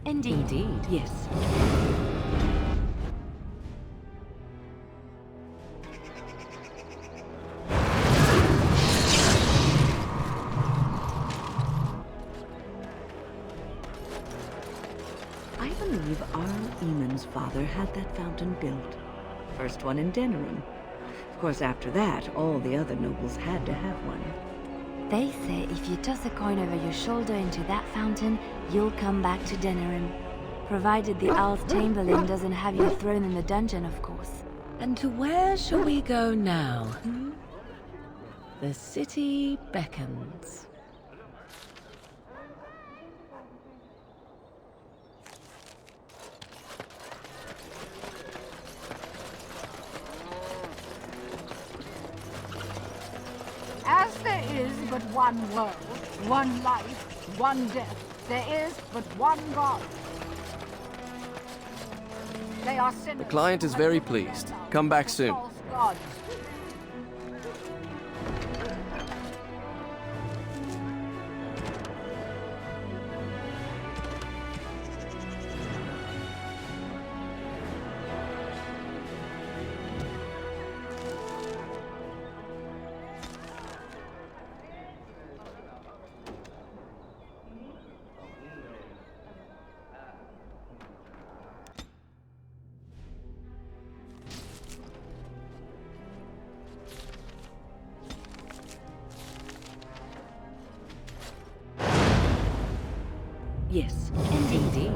Indeed, yes. I believe Arl Eamon's father had that fountain built. First one in Denerim. Of course, after that, all the other nobles had to have one. They say if you toss a coin over your shoulder into that fountain, you'll come back to Denerim. Provided the Owl's Chamberlain doesn't have you thrown in the dungeon, of course. And to where shall we go now? The city beckons. As there is but one world, one life, one death, there is but one God. They are sinners. The client is very pleased. Come back soon. False gods. Yes, indeed.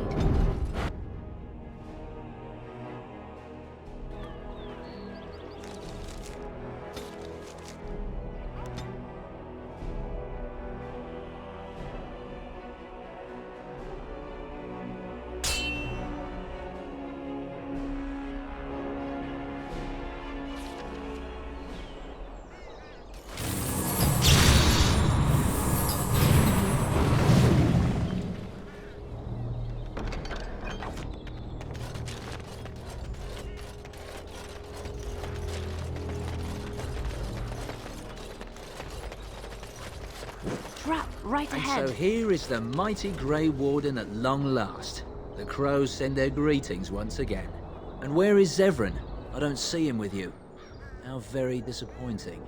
Trap right And ahead. so here is the mighty Grey Warden at long last. The crows send their greetings once again. And where is Zevran? I don't see him with you. How very disappointing.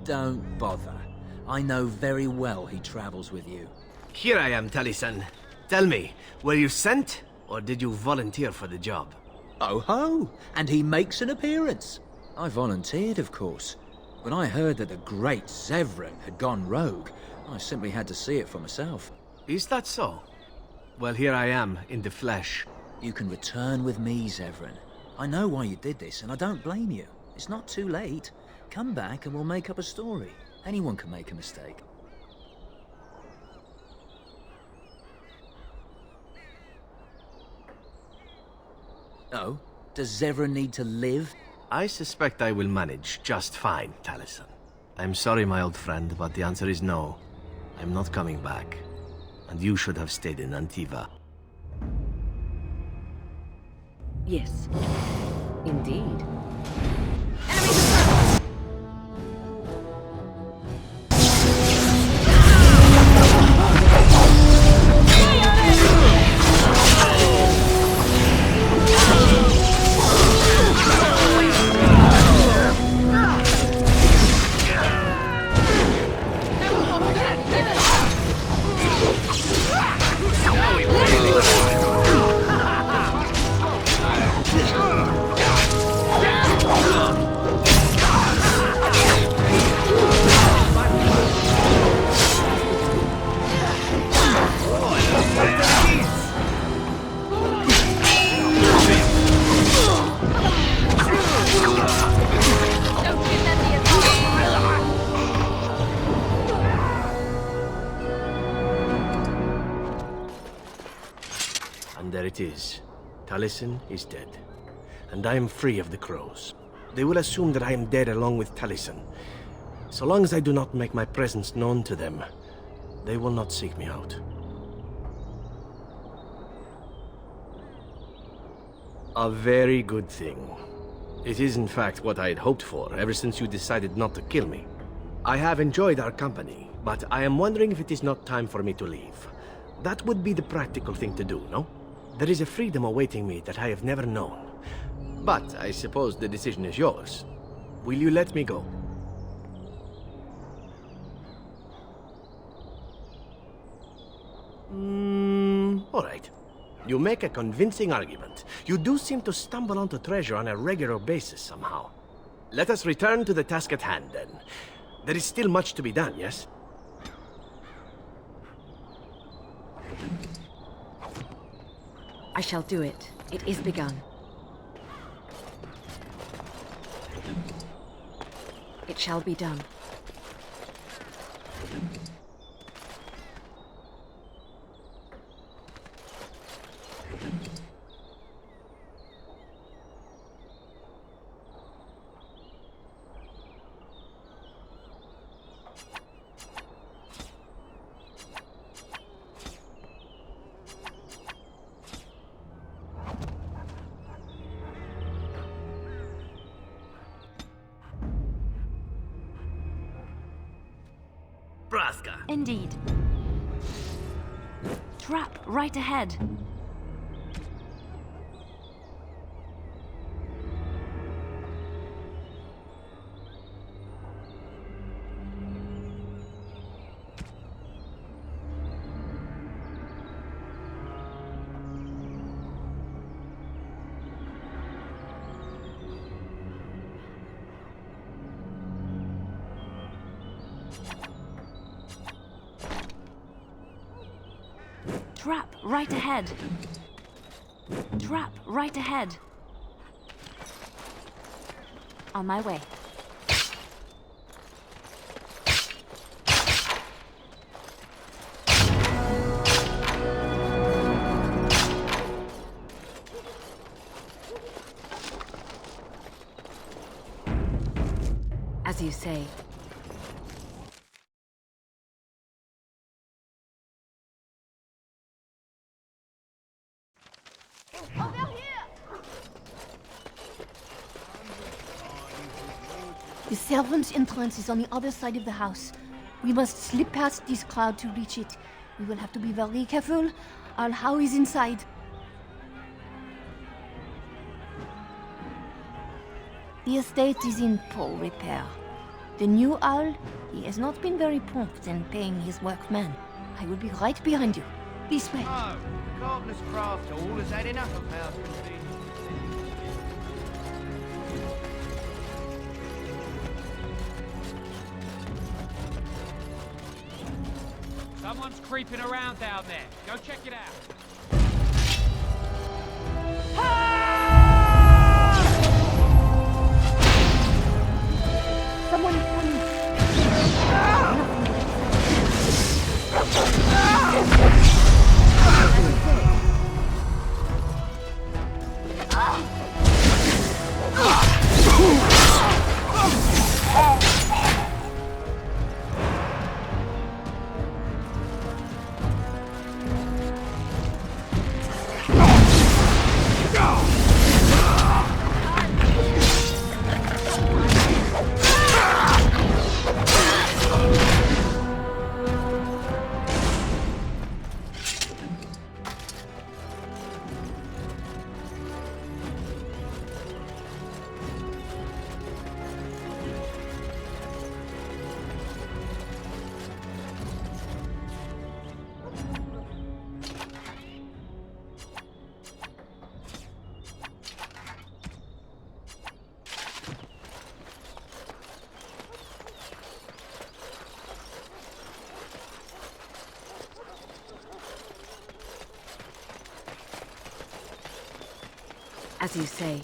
Don't bother. I know very well he travels with you. Here I am, Taliesin. Tell me, were you sent, or did you volunteer for the job? Oh ho! And he makes an appearance. I volunteered, of course. When I heard that the great Zevran had gone rogue, I simply had to see it for myself. Is that so? Well, here I am, in the flesh. You can return with me, Zevran. I know why you did this, and I don't blame you. It's not too late. Come back and we'll make up a story. Anyone can make a mistake. Oh? Does Zevran need to live? I suspect I will manage just fine, Taliesin. I'm sorry, my old friend, but the answer is no. I'm not coming back. And you should have stayed in Antiva. Yes, indeed. And there it is. Taliesin is dead. And I am free of the crows. They will assume that I am dead along with Taliesin. So long as I do not make my presence known to them, they will not seek me out. A very good thing. It is in fact what I had hoped for ever since you decided not to kill me. I have enjoyed our company, but I am wondering if it is not time for me to leave. That would be the practical thing to do, no? There is a freedom awaiting me that I have never known. But I suppose the decision is yours. Will you let me go? All right. You make a convincing argument. You do seem to stumble onto treasure on a regular basis somehow. Let us return to the task at hand, then. There is still much to be done, yes? I shall do it. It is begun. It shall be done. Indeed. Trap right ahead. Trap right ahead. Trap right ahead. On my way. As you say. The servant's entrance is on the other side of the house. We must slip past this crowd to reach it. We will have to be very careful. Our How is inside. The estate is in poor repair. The new owl, he has not been very prompt in paying his workmen. I will be right behind you. This way. Oh, Gardener's Craft Hall has had enough of house convenience. Someone's creeping around down there. Go check it out. Someone coming. As you say.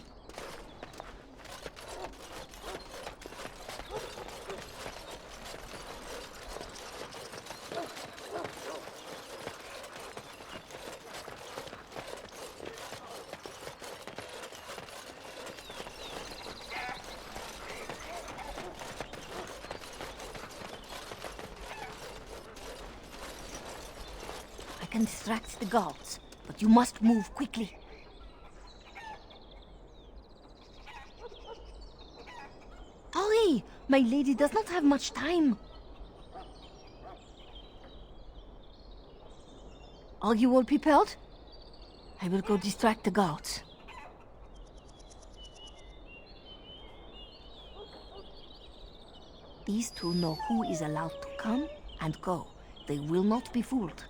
I can distract the guards, but you must move quickly. Hurry! My lady does not have much time. Are you all prepared? I will go distract the guards. These two know who is allowed to come and go. They will not be fooled.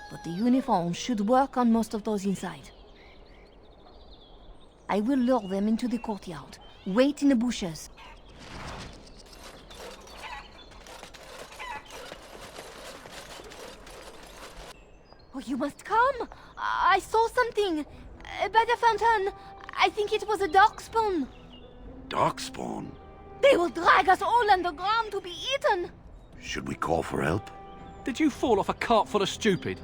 But the uniform should work on most of those inside. I will lure them into the courtyard. Wait in the bushes. Oh, you must come! I saw something! By the fountain! I think it was a darkspawn! Darkspawn? They will drag us all underground to be eaten! Should we call for help? Did you fall off a cart full of stupid?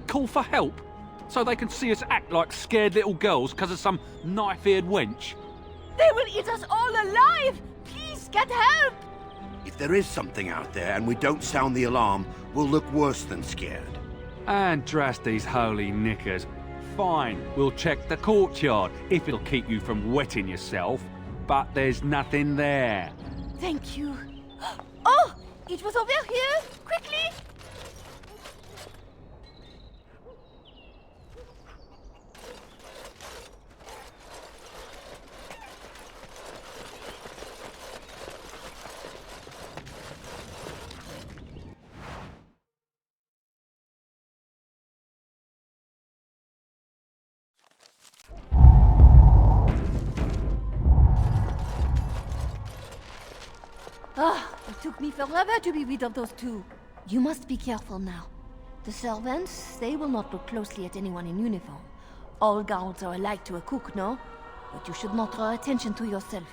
Call for help? So they can see us act like scared little girls because of some knife-eared wench? They will eat us all alive! Please, get help! If there is something out there and we don't sound the alarm, we'll look worse than scared. And drast these holy knickers. Fine, we'll check the courtyard, if it'll keep you from wetting yourself. But there's nothing there. Thank you. Oh! It was over here! Quickly! It took me forever to be rid of those two. You must be careful now. The servants, they will not look closely at anyone in uniform. All guards are alike to a cook, no? But you should not draw attention to yourself.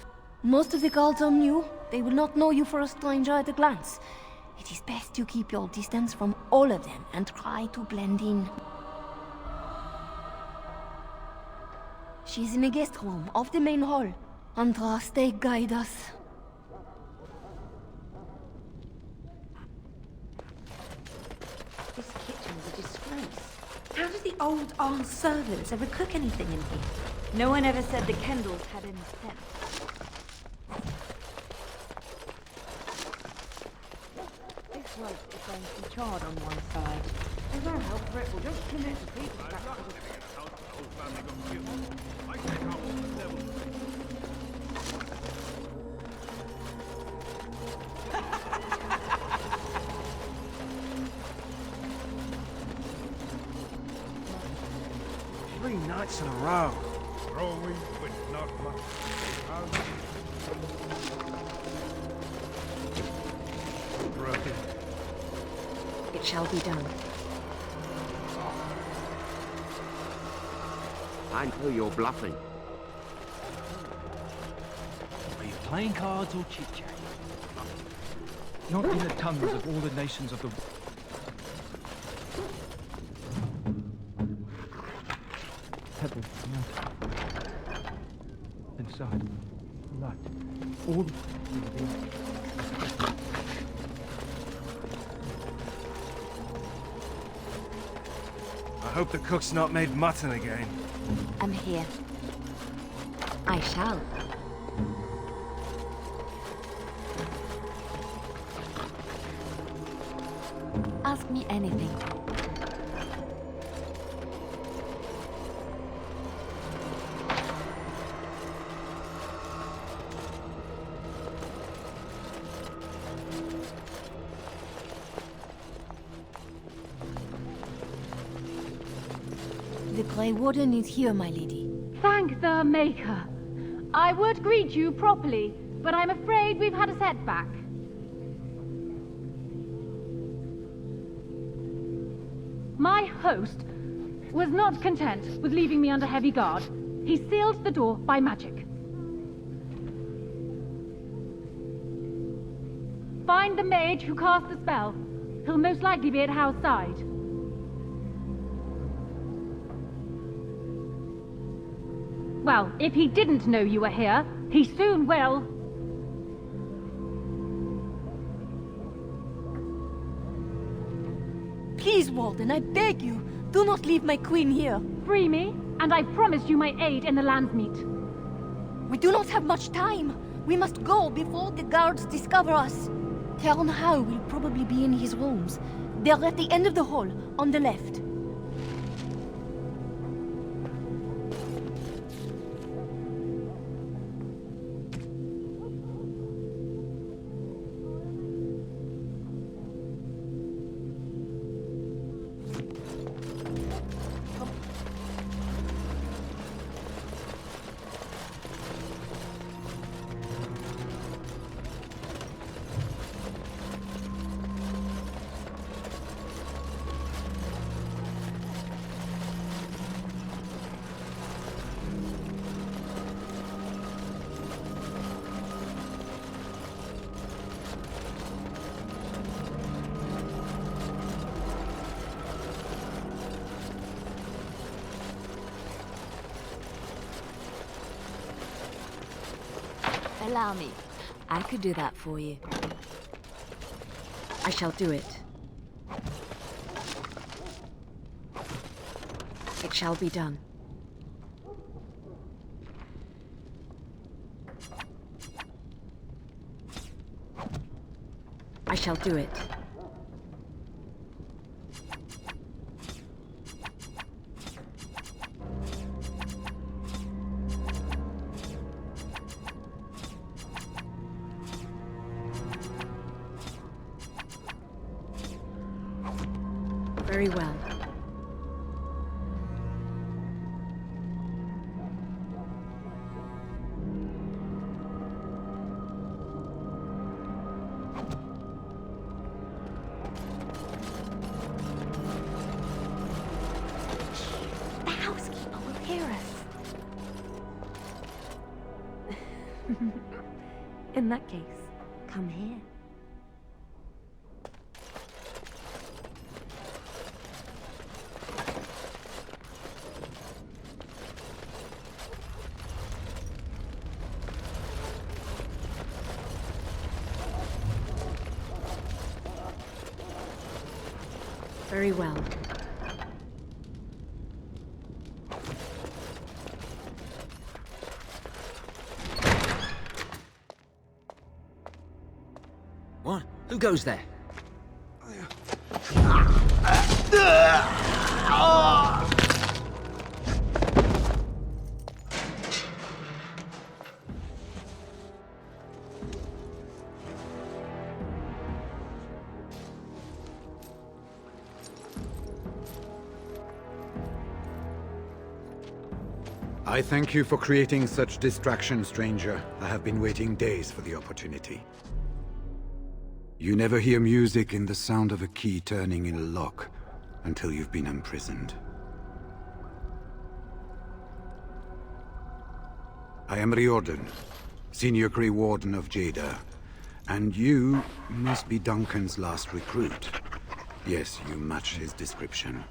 Most of the guards are new. They will not know you for a stranger at a glance. It is best you keep your distance from all of them and try to blend in. She's in the guest room off the main hall. Andraste, guide us. This kitchen is a disgrace. How did the old aunt servants ever cook anything in here? No one ever said the Kendalls had any sense. This rope is going to be charred on one side. There's no help for it. We'll just commit the people back to the... Three nights in a row. Growing, but not much. Broken. It shall be done. I know you're bluffing. Are you playing cards or chit-chat? Not in the tongues of all the nations of the... Pebbles, inside, light, all the... I hope the cook's not made mutton again. I'm here. I shall. Ask me anything. The Grey Warden is here, my lady. Thank the Maker. I would greet you properly, but I'm afraid we've had a setback. My host was not content with leaving me under heavy guard. He sealed the door by magic. Find the mage who cast the spell. He'll most likely be at Hal's side. Well, if he didn't know you were here, he soon will. Please, Warden, I beg you, do not leave my queen here. Free me, and I promise you my aid in the Landsmeet. We do not have much time. We must go before the guards discover us. Theron Howe will probably be in his rooms. They're at the end of the hall, on the left. Allow me. I could do that for you. I shall do it. It shall be done. I shall do it. Very well. The housekeeper will hear us. In that case, come here. Very well. What? Who goes there? I thank you for creating such distraction, stranger. I have been waiting days for the opportunity. You never hear music in the sound of a key turning in a lock until you've been imprisoned. I am Riordan, Senior Grey Warden of Jada, and you must be Duncan's last recruit. Yes, you match his description.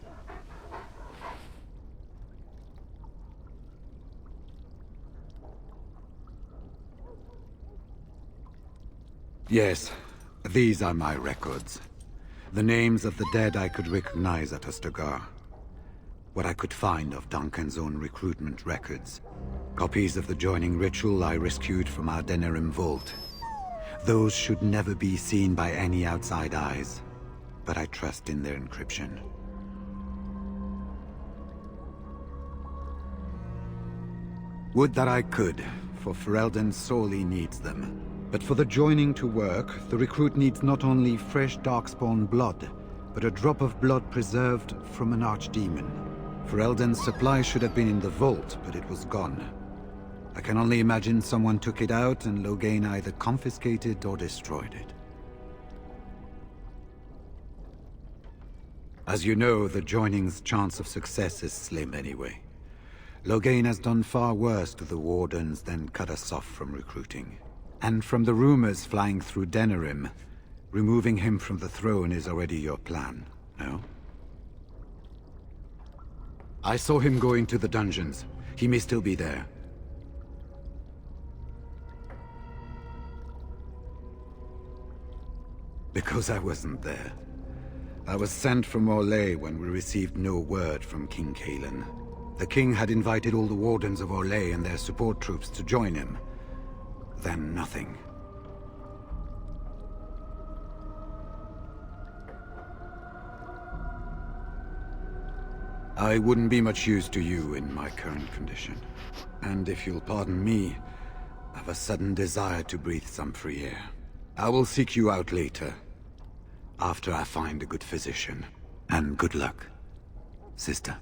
Yes, these are my records. The names of the dead I could recognize at Ostagar. What I could find of Duncan's own recruitment records. Copies of the joining ritual I rescued from our Denerim vault. Those should never be seen by any outside eyes, but I trust in their encryption. Would that I could, for Ferelden sorely needs them. But for the joining to work, the recruit needs not only fresh Darkspawn blood, but a drop of blood preserved from an archdemon. Ferelden's supply should have been in the vault, but it was gone. I can only imagine someone took it out and Loghain either confiscated or destroyed it. As you know, the joining's chance of success is slim anyway. Loghain has done far worse to the Wardens than cut us off from recruiting. And from the rumors flying through Denerim, removing him from the throne is already your plan, no? I saw him go into the dungeons. He may still be there. Because I wasn't there. I was sent from Orlais when we received no word from King Cailan. The king had invited all the Wardens of Orlais and their support troops to join him. than nothing. I wouldn't be much use to you in my current condition. And if you'll pardon me, I've a sudden desire to breathe some free air. I will seek you out later, after I find a good physician. And good luck, sister.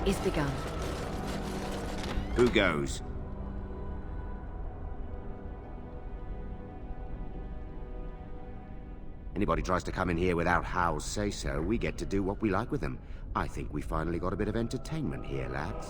Is begun. Who goes? Anybody tries to come in here without Hal's say-so, we get to do what we like with them. I think we finally got a bit of entertainment here, lads.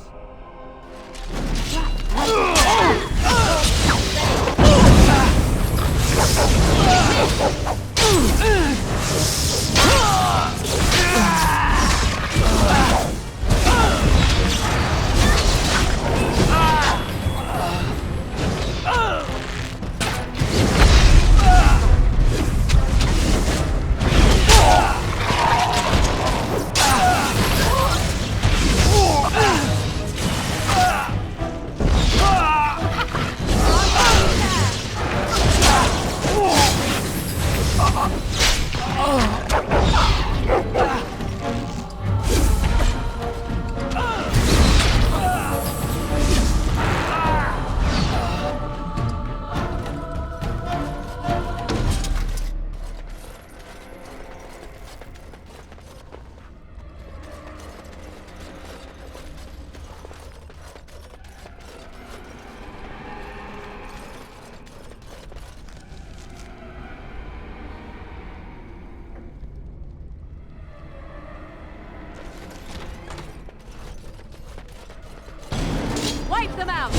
Wipe them out!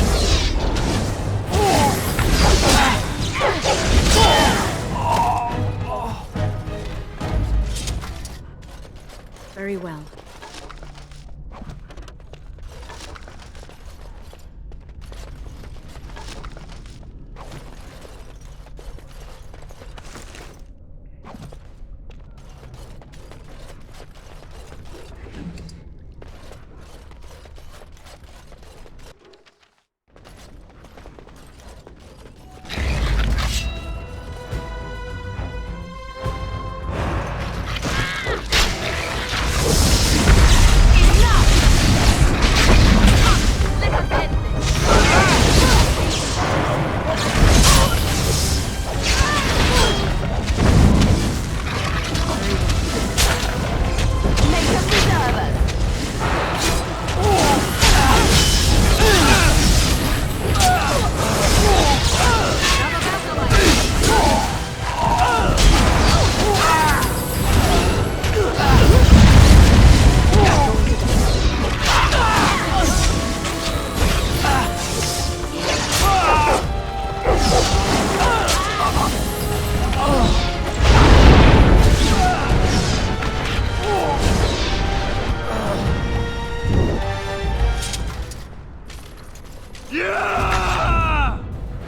Very well.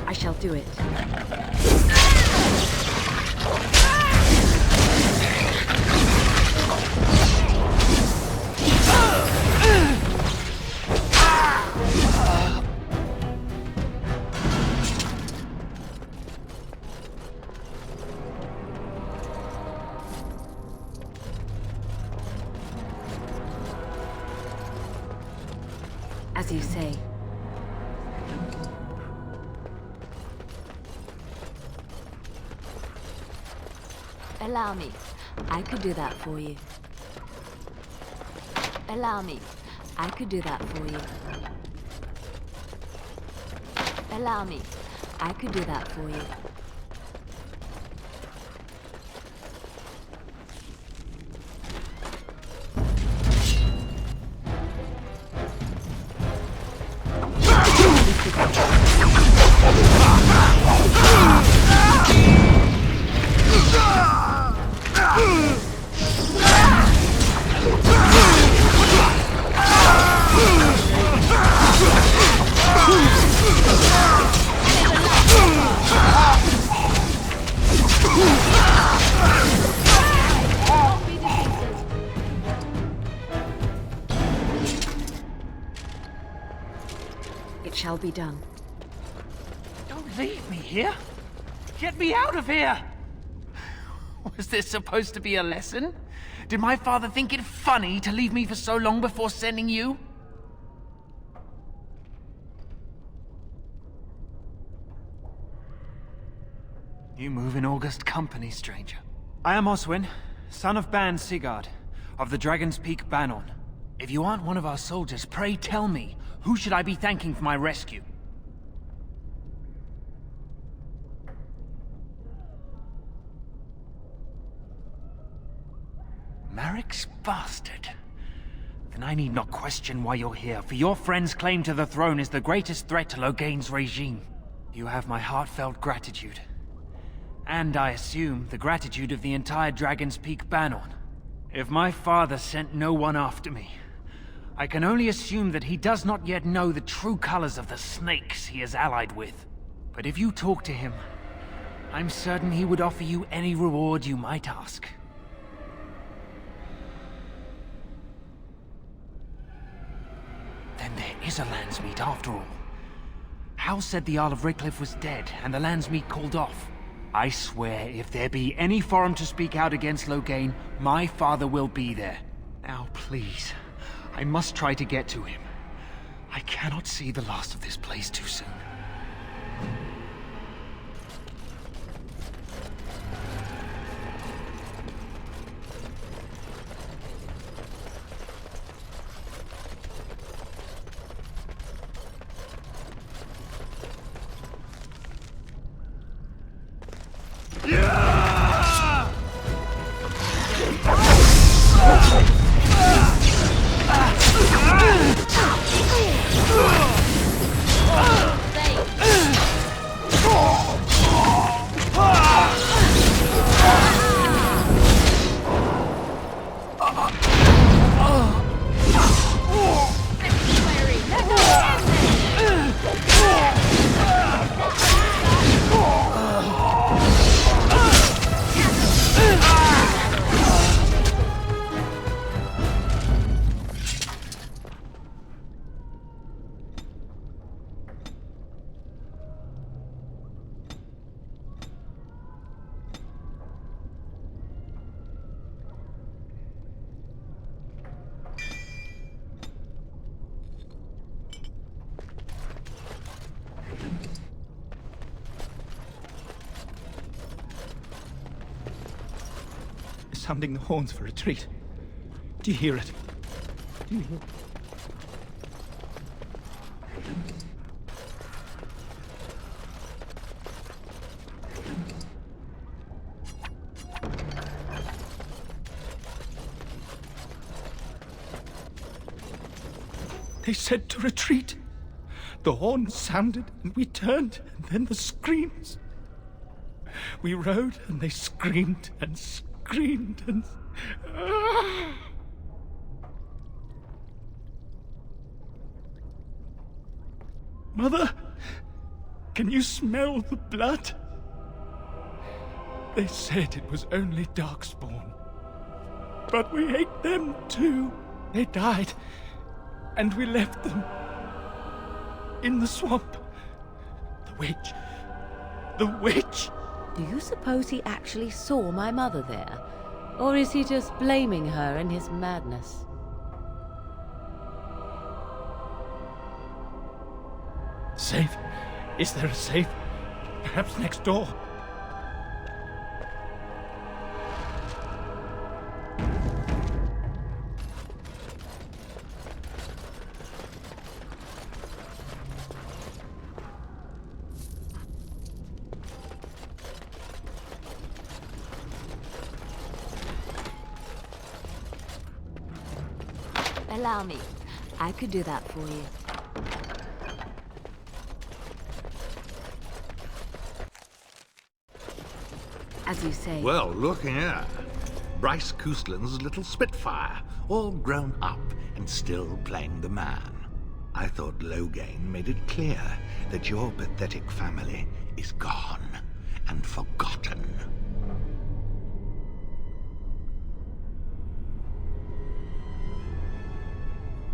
I shall do it. As you say. Allow me. I could do that for you. Allow me. I could do that for you. Allow me. I could do that for you. shall be done. Don't leave me here! Get me out of here! Was this supposed to be a lesson? Did my father think it funny to leave me for so long before sending you? You move in august company, stranger. I am Oswin, son of Ban Sigurd, of the Dragon's Peak Banon. If you aren't one of our soldiers, pray tell me, who should I be thanking for my rescue? Marek's bastard. Then I need not question why you're here, for your friend's claim to the throne is the greatest threat to Loghain's regime. You have my heartfelt gratitude. And I assume the gratitude of the entire Dragon's Peak Banon. If my father sent no one after me, I can only assume that he does not yet know the true colors of the snakes he is allied with. But if you talk to him, I'm certain he would offer you any reward you might ask. Then there is a Landsmeet after all. Hal said the Isle of Redcliffe was dead, and the Landsmeet called off. I swear, if there be any forum to speak out against Loghain, my father will be there. Now, please, I must try to get to him. I cannot see the last of this place too soon. Sounding the horns for retreat. Do you hear it? Do you hear it? They said to retreat. The horn sounded and we turned, and then the screams. We rode and they screamed and screamed and... Mother, can you smell the blood? They said it was only Darkspawn. But we ate them too. They died, and we left them in the swamp. The witch. The witch! Do you suppose he actually saw my mother there? Or is he just blaming her in his madness? Safe? Is there a safe? Perhaps next door? Allow me. I could do that for you. As you say. Well, look here. Bryce Coustland's little Spitfire, all grown up and still playing the man. I thought Loghain made it clear that your pathetic family is gone and forgotten.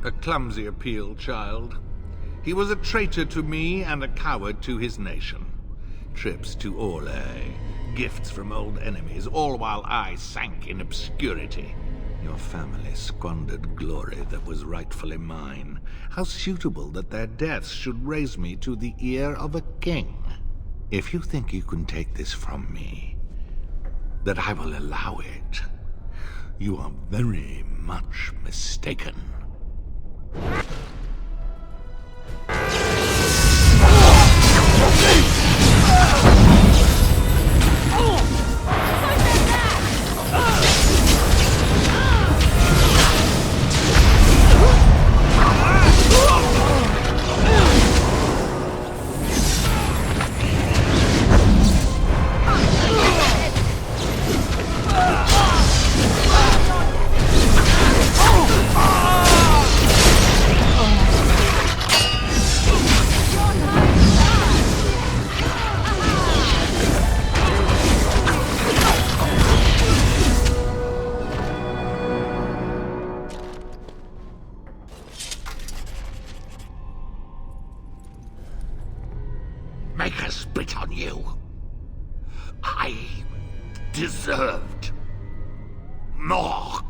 A clumsy appeal, child. He was a traitor to me and a coward to his nation. Trips to Orlais, gifts from old enemies, all while I sank in obscurity. Your family squandered glory that was rightfully mine. How suitable that their deaths should raise me to the ear of a king. If you think you can take this from me, that I will allow it, you are very much mistaken. Make us spit on you. I deserved more.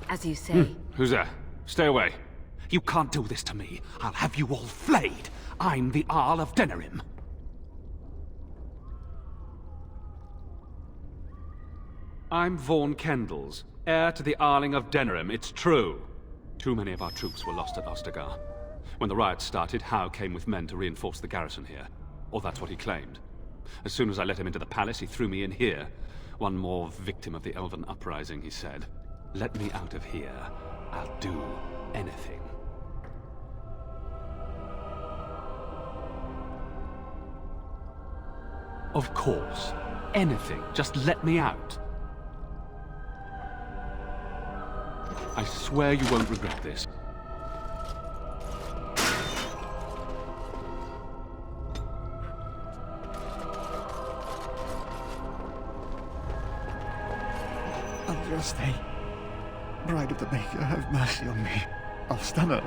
As you say. Who's there? Stay away. You can't do this to me. I'll have you all flayed. I'm the Arl of Denerim. I'm Vaughan Kendalls, heir to the Arling of Denerim, it's true. Too many of our troops were lost at Ostagar. When the riots started, Howe came with men to reinforce the garrison here. Or that's what he claimed. As soon as I let him into the palace, he threw me in here. One more victim of the Elven uprising, he said. Let me out of here. I'll do anything. Of course. Anything. Just let me out. I swear you won't regret this. Andraste, Bride of the Maker, have mercy on me. Alstana,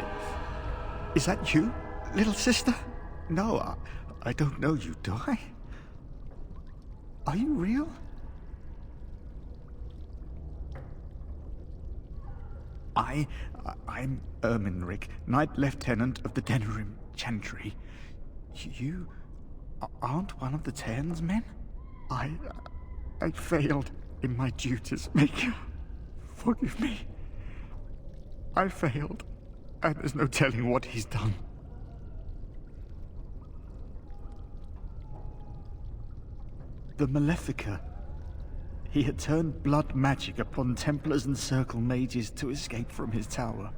is that you, little sister? No, I don't know you, do I? Are you real? I'm Erminric, Knight Lieutenant of the Denerim Chantry. You aren't one of the Tairn's men? I failed in my duties, Maker. Forgive me. I failed, and there's no telling what he's done. The Malefica. He had turned blood magic upon Templars and Circle Mages to escape from his tower.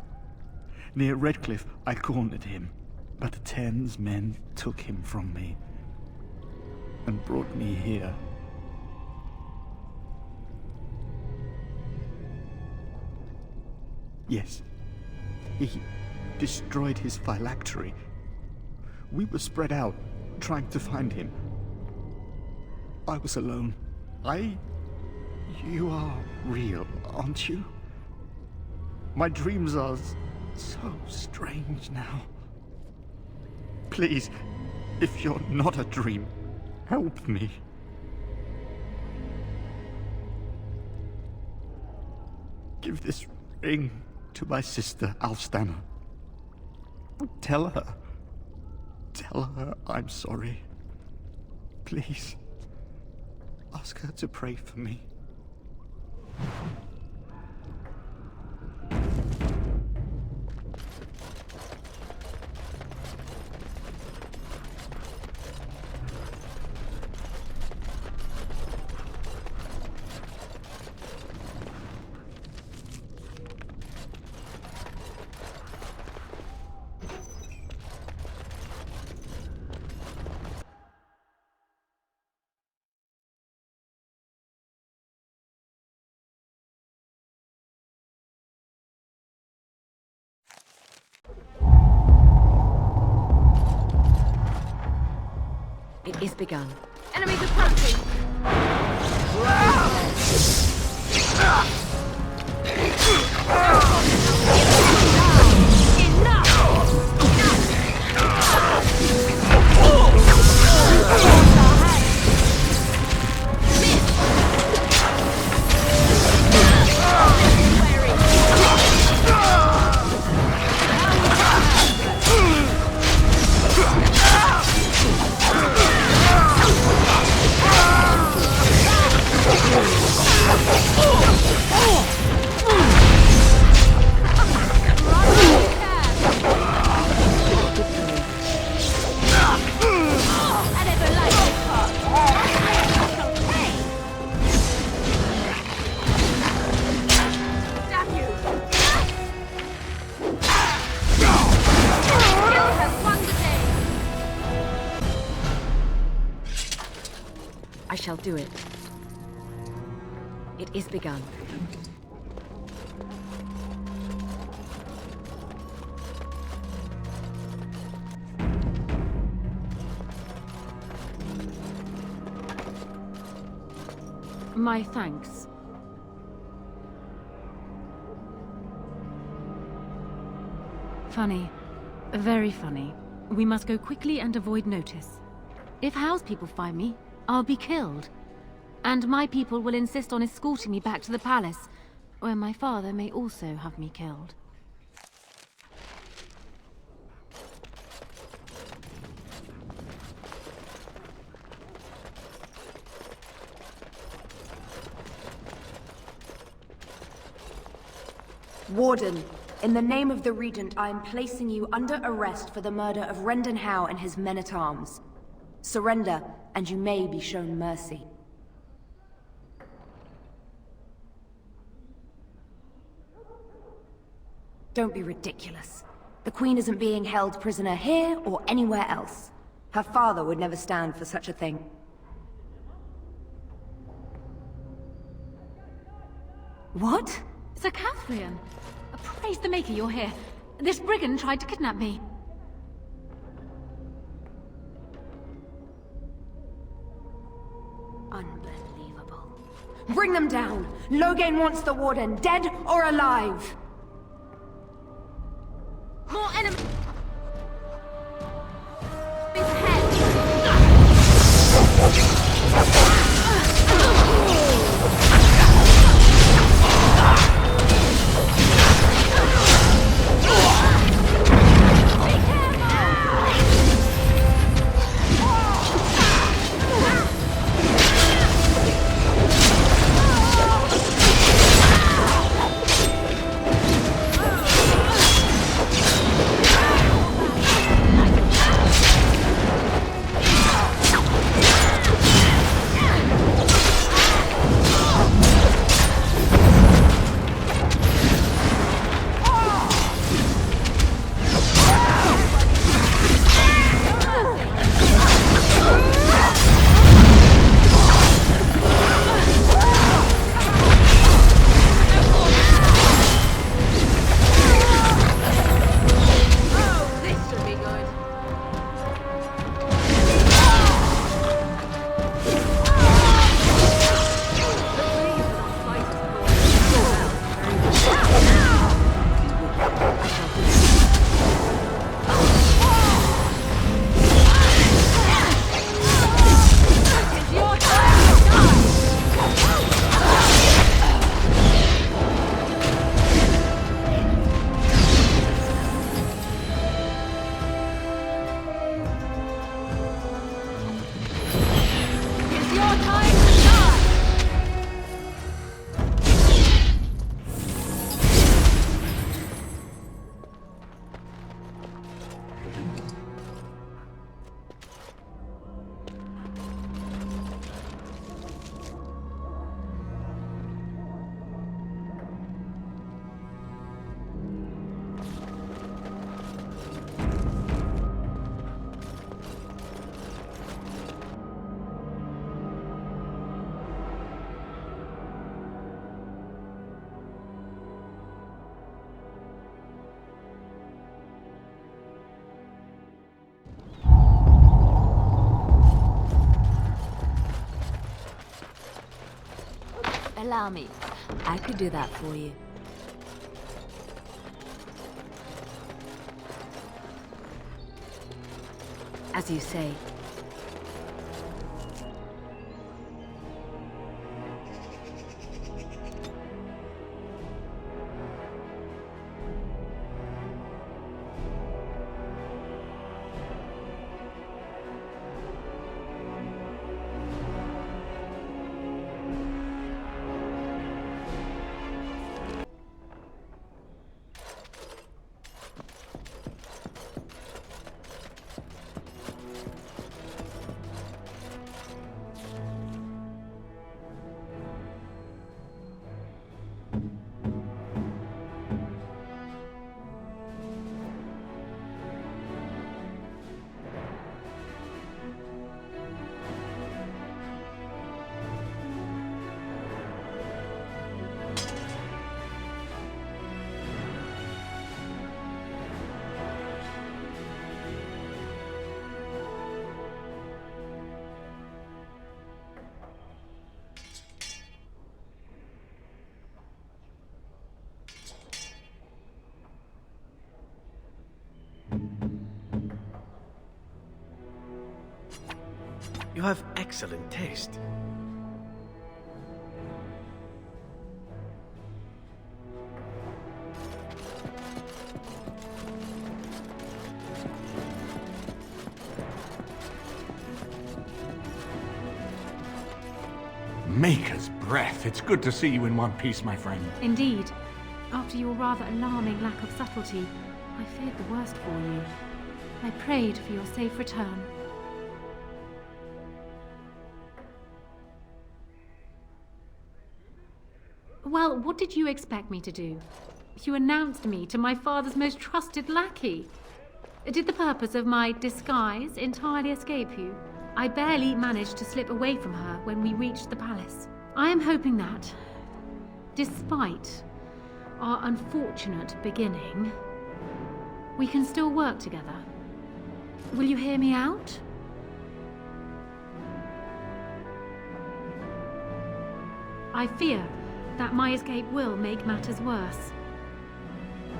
Near Redcliffe, I cornered him, but the Tairn's men took him from me and brought me here. Yes, He destroyed his phylactery. We were spread out, trying to find him. I was alone. You are real, aren't you? My dreams are so strange now. Please, if you're not a dream, help me. Give this ring to my sister, Alstana. Tell her I'm sorry. Please, ask her to pray for me. It is begun. Enemies approaching! I shall do it. It is begun. My thanks. Funny. Very funny. We must go quickly and avoid notice. If Howe's people find me, I'll be killed. And my people will insist on escorting me back to the palace, where my father may also have me killed. Warden, in the name of the Regent, I am placing you under arrest for the murder of Rendon Howe and his men-at-arms. Surrender, and you may be shown mercy. Don't be ridiculous. The Queen isn't being held prisoner here or anywhere else. Her father would never stand for such a thing. What? Sir Catherine! Praise the Maker you're here. This brigand tried to kidnap me. Unbelievable. Bring them down! Loghain wants the Warden, dead or alive! More enemies! Allow me. I could do that for you. As you say. You have excellent taste. Maker's breath. It's good to see you in one piece, my friend. Indeed. After your rather alarming lack of subtlety, I feared the worst for you. I prayed for your safe return. Well, what did you expect me to do? You announced me to my father's most trusted lackey. Did the purpose of my disguise entirely escape you? I barely managed to slip away from her when we reached the palace. I am hoping that, despite our unfortunate beginning, we can still work together. Will you hear me out? I fear that my escape will make matters worse.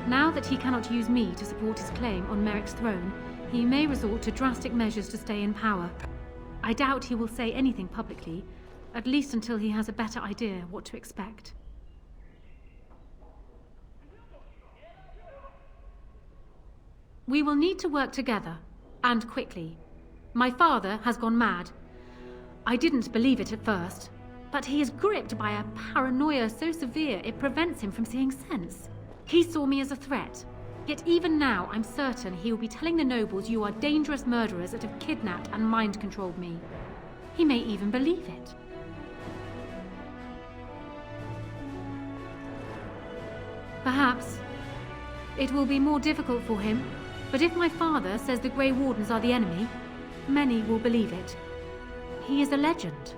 Now that he cannot use me to support his claim on Merrick's throne, he may resort to drastic measures to stay in power. I doubt he will say anything publicly, at least until he has a better idea what to expect. We will need to work together, and quickly. My father has gone mad. I didn't believe it at first, but he is gripped by a paranoia so severe it prevents him from seeing sense. He saw me as a threat, yet even now I'm certain he will be telling the nobles you are dangerous murderers that have kidnapped and mind-controlled me. He may even believe it. Perhaps it will be more difficult for him, but if my father says the Grey Wardens are the enemy, many will believe it. He is a legend.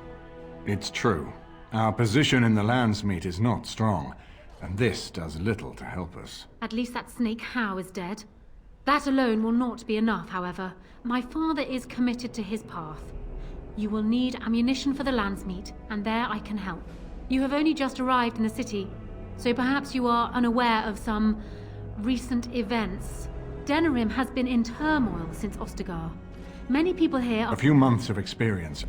It's true. Our position in the Landsmeet is not strong, and this does little to help us. At least that snake Howe is dead. That alone will not be enough, however. My father is committed to his path. You will need ammunition for the Landsmeet, and there I can help. You have only just arrived in the city, so perhaps you are unaware of some recent events. Denerim has been in turmoil since Ostagar. Many people here are... A few months of experience.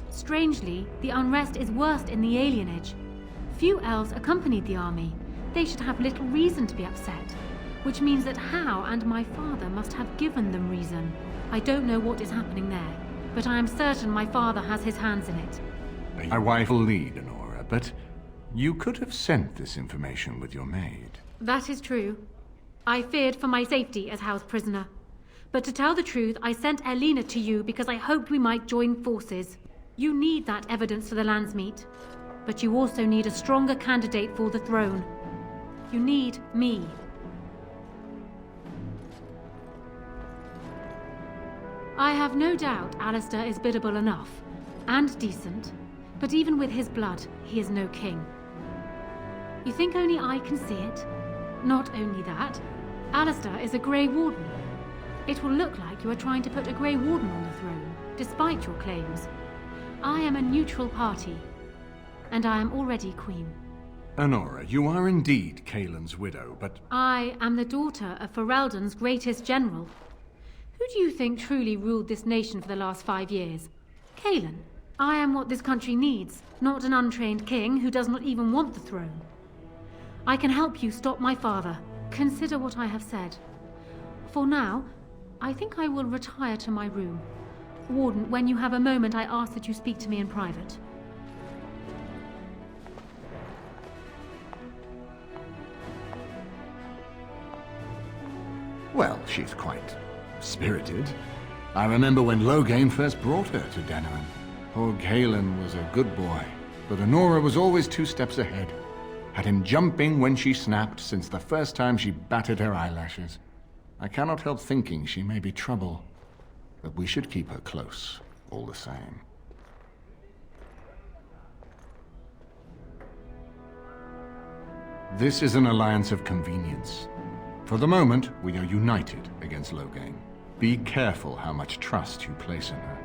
Strangely, the unrest is worst in the alienage. Few elves accompanied the army. They should have little reason to be upset, which means that Howe and my father must have given them reason. I don't know what is happening there, but I am certain my father has his hands in it. My wife will lead, Honora, but you could have sent this information with your maid. That is true. I feared for my safety as Howe's prisoner. But to tell the truth, I sent Elena to you because I hoped we might join forces. You need that evidence for the Landsmeet. But you also need a stronger candidate for the throne. You need me. I have no doubt Alistair is biddable enough, and decent, but even with his blood, he is no king. You think only I can see it? Not only that, Alistair is a Grey Warden. It will look like you are trying to put a Grey Warden on the throne, despite your claims. I am a neutral party, and I am already queen. Honora, you are indeed Kaelin's widow, but... I am the daughter of Ferelden's greatest general. Who do you think truly ruled this nation for the last 5 years? Kaelin. I am what this country needs, not an untrained king who does not even want the throne. I can help you stop my father. Consider what I have said. For now, I think I will retire to my room. Warden, when you have a moment, I ask that you speak to me in private. Well, she's quite spirited. I remember when Loghain first brought her to Denerim. Poor Kaelin was a good boy, but Honora was always 2 steps ahead. Had him jumping when she snapped since the first time she batted her eyelashes. I cannot help thinking she may be trouble, but we should keep her close, all the same. This is an alliance of convenience. For the moment, we are united against Loghain. Be careful how much trust you place in her.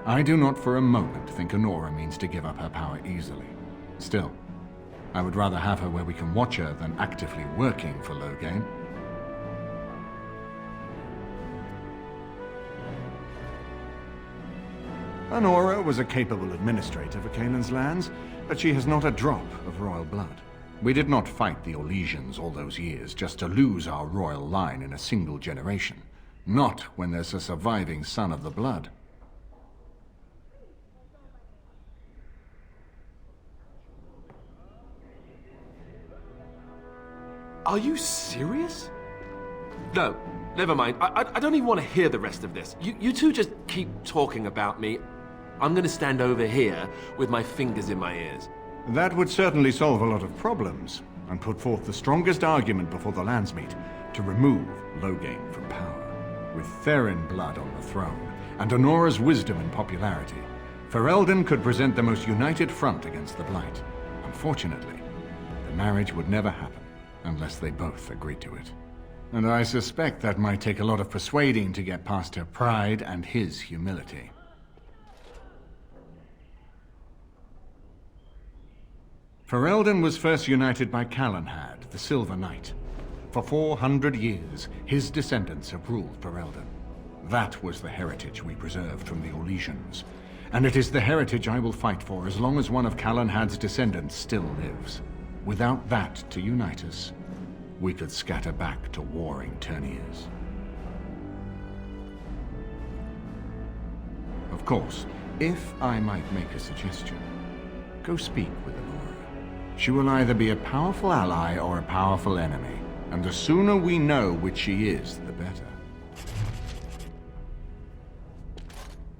I do not for a moment think Honora means to give up her power easily. Still, I would rather have her where we can watch her than actively working for Loghain. Honora was a capable administrator for Kaelin's lands, but she has not a drop of royal blood. We did not fight the Orlesians all those years just to lose our royal line in a single generation. Not when there's a surviving son of the blood. Are you serious? No, never mind. I don't even want to hear the rest of this. You two just keep talking about me. I'm gonna stand over here with my fingers in my ears. That would certainly solve a lot of problems, and put forth the strongest argument before the Landsmeet to remove Loghain from power. With Therin blood on the throne, and Honora's wisdom and popularity, Ferelden could present the most united front against the Blight. Unfortunately, the marriage would never happen, unless they both agreed to it. And I suspect that might take a lot of persuading to get past her pride and his humility. Ferelden was first united by Calenhad, the Silver Knight. For 400 years, his descendants have ruled Ferelden. That was the heritage we preserved from the Orlesians, and it is the heritage I will fight for as long as one of Calenhad's descendants still lives. Without that to unite us, we could scatter back to warring Terniers. Of course, if I might make a suggestion, go speak with Honora. She will either be a powerful ally or a powerful enemy, and the sooner we know which she is, the better.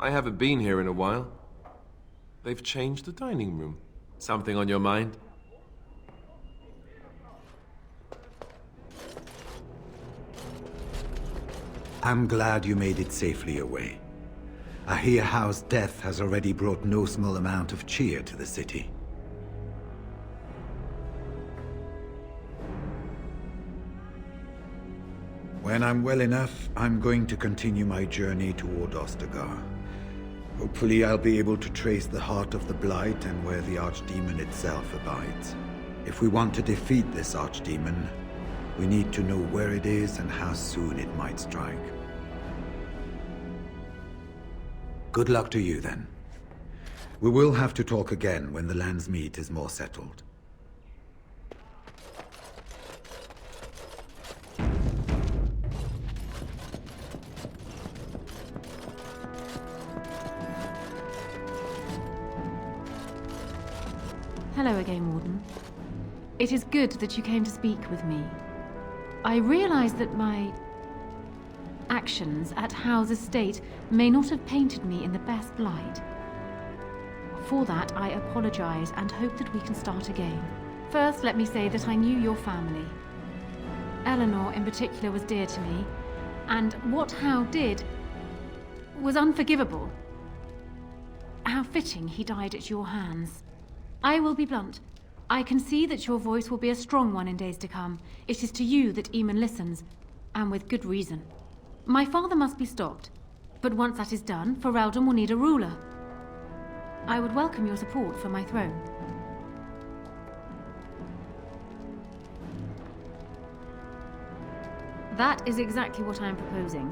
I haven't been here in a while. They've changed the dining room. Something on your mind? I'm glad you made it safely away. I hear Howe's death has already brought no small amount of cheer to the city. When I'm well enough, I'm going to continue my journey toward Ostagar. Hopefully I'll be able to trace the heart of the Blight and where the Archdemon itself abides. If we want to defeat this Archdemon, we need to know where it is and how soon it might strike. Good luck to you, then. We will have to talk again when the Landsmeet is more settled. Hello again, Warden. It is good that you came to speak with me. I realize that my actions at Howe's estate may not have painted me in the best light. For that, I apologize and hope that we can start again. First, let me say that I knew your family. Eleanor, in particular, was dear to me, and what Howe did was unforgivable. How fitting he died at your hands. I will be blunt. I can see that your voice will be a strong one in days to come. It is to you that Eamon listens, and with good reason. My father must be stopped, but once that is done, Ferelden will need a ruler. I would welcome your support for my throne. That is exactly what I am proposing.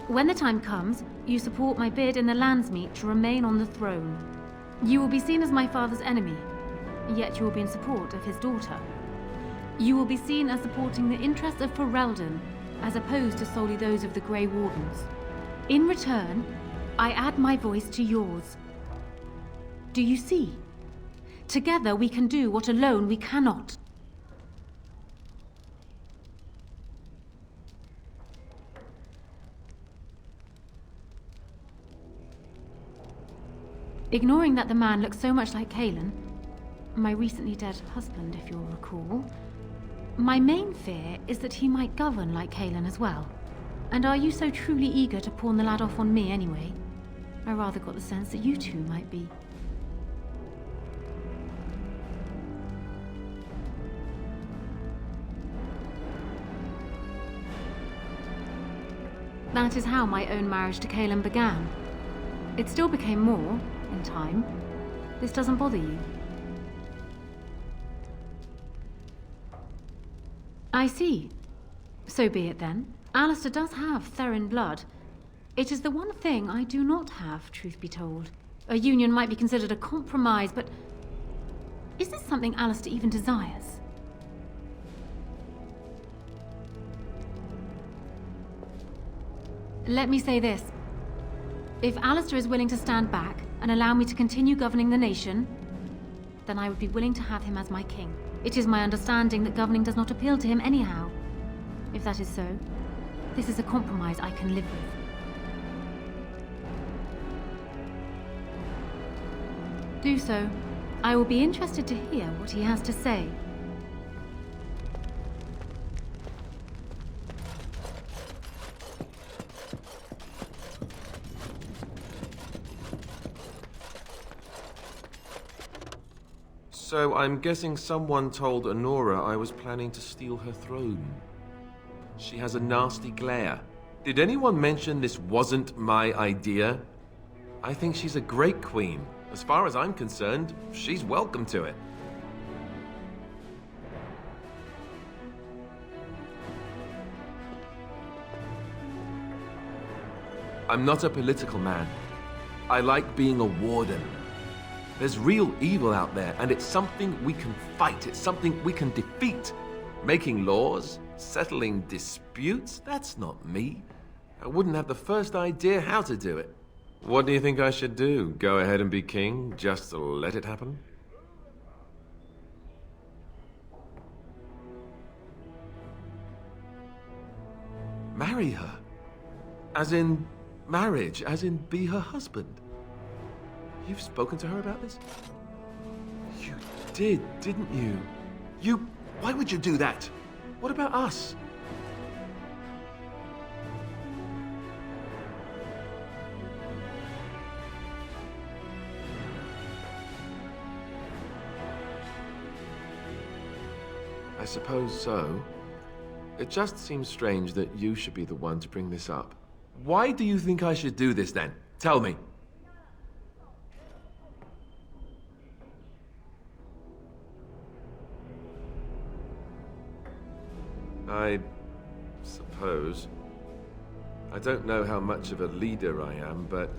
When the time comes, you support my bid in the Landsmeet to remain on the throne. You will be seen as my father's enemy, yet you will be in support of his daughter. You will be seen as supporting the interests of Ferelden, as opposed to solely those of the Grey Wardens. In return, I add my voice to yours. Do you see? Together we can do what alone we cannot. Ignoring that the man looks so much like Cailan, my recently dead husband, if you'll recall, my main fear is that he might govern like Cailan as well. And are you so truly eager to pawn the lad off on me anyway? I rather got the sense that you two might be. That is how my own marriage to Cailan began. It still became more, in time. This doesn't bother you. I see. So be it then. Alistair does have Therin blood. It is the one thing I do not have, truth be told. A union might be considered a compromise, but is this something Alistair even desires? Let me say this. If Alistair is willing to stand back and allow me to continue governing the nation, then I would be willing to have him as my king. It is my understanding that governing does not appeal to him anyhow. If that is so, this is a compromise I can live with. Do so. I will be interested to hear what he has to say. So I'm guessing someone told Honora I was planning to steal her throne. She has a nasty glare. Did anyone mention this wasn't my idea? I think she's a great queen. As far as I'm concerned, she's welcome to it. I'm not a political man. I like being a warden. There's real evil out there, and it's something we can fight. It's something we can defeat. Making laws, settling disputes, that's not me. I wouldn't have the first idea how to do it. What do you think I should do? Go ahead and be king, just to let it happen? Marry her? As in marriage, as in be her husband? You've spoken to her about this? You did, didn't you? Why would you do that? What about us? I suppose so. It just seems strange that you should be the one to bring this up. Why do you think I should do this then? Tell me. I suppose. I don't know how much of a leader I am, but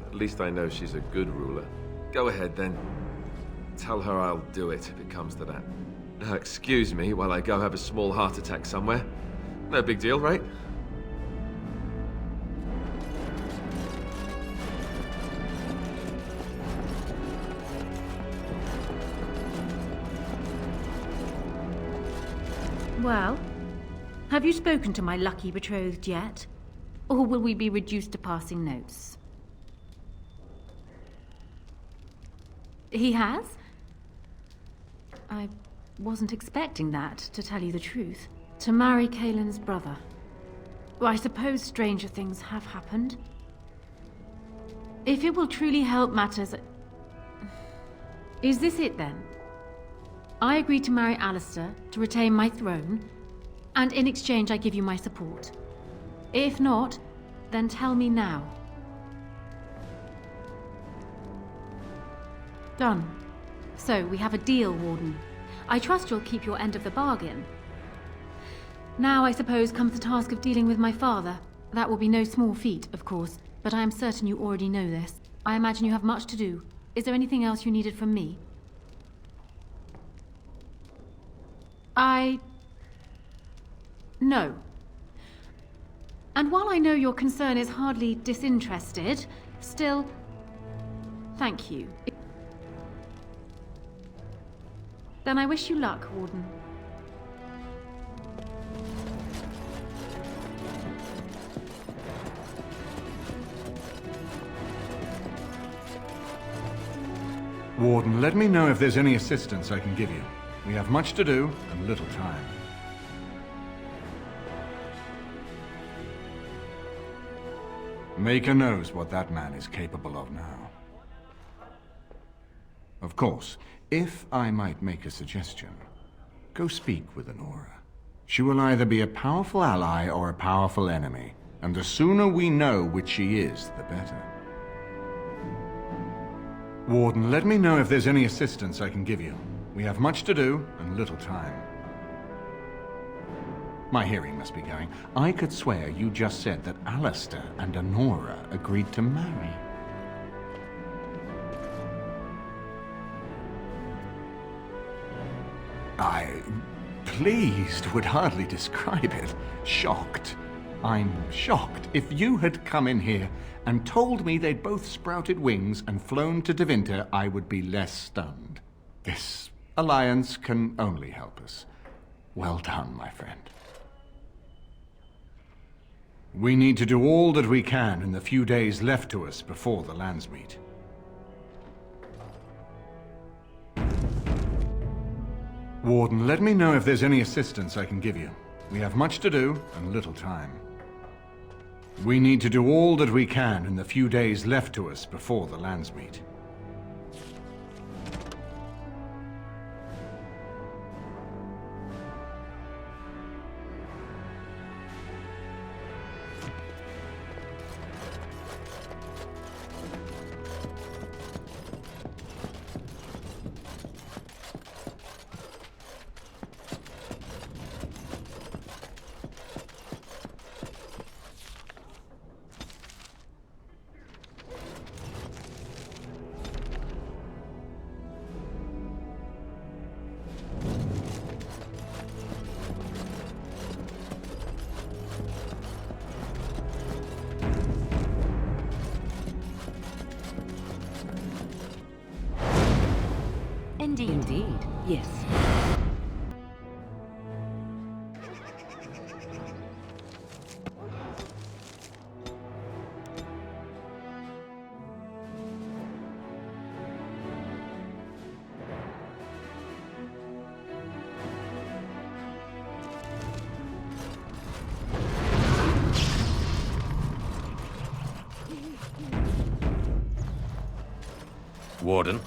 at least I know she's a good ruler. Go ahead then. Tell her I'll do it if it comes to that. Now, excuse me while I go have a small heart attack somewhere. No big deal, right? Well, have you spoken to my lucky betrothed yet? Or will we be reduced to passing notes? He has? I wasn't expecting that, to tell you the truth. To marry Kaelin's brother. Well, I suppose stranger things have happened. If it will truly help matters... Is this it then? I agree to marry Alistair to retain my throne, and in exchange I give you my support. If not, then tell me now. Done. So, we have a deal, Warden. I trust you'll keep your end of the bargain. Now, I suppose, comes the task of dealing with my father. That will be no small feat, of course, but I am certain you already know this. I imagine you have much to do. Is there anything else you needed from me? No. And while I know your concern is hardly disinterested, still... Thank you. Then I wish you luck, Warden. Warden, let me know if there's any assistance I can give you. We have much to do and little time. Maker knows what that man is capable of now. Of course, if I might make a suggestion, go speak with Honora. She will either be a powerful ally or a powerful enemy, and the sooner we know which she is, the better. Warden, let me know if there's any assistance I can give you. We have much to do and little time. My hearing must be going. I could swear you just said that Alistair and Honora agreed to marry. Pleased would hardly describe it. Shocked. I'm shocked. If you had come in here and told me they'd both sprouted wings and flown to Devinter, I would be less stunned. This alliance can only help us. Well done, my friend. We need to do all that we can in the few days left to us before the lands meet. Warden, let me know if there's any assistance I can give you. We have much to do and little time. We need to do all that we can in the few days left to us before the lands meet. Indeed, yes. Warden?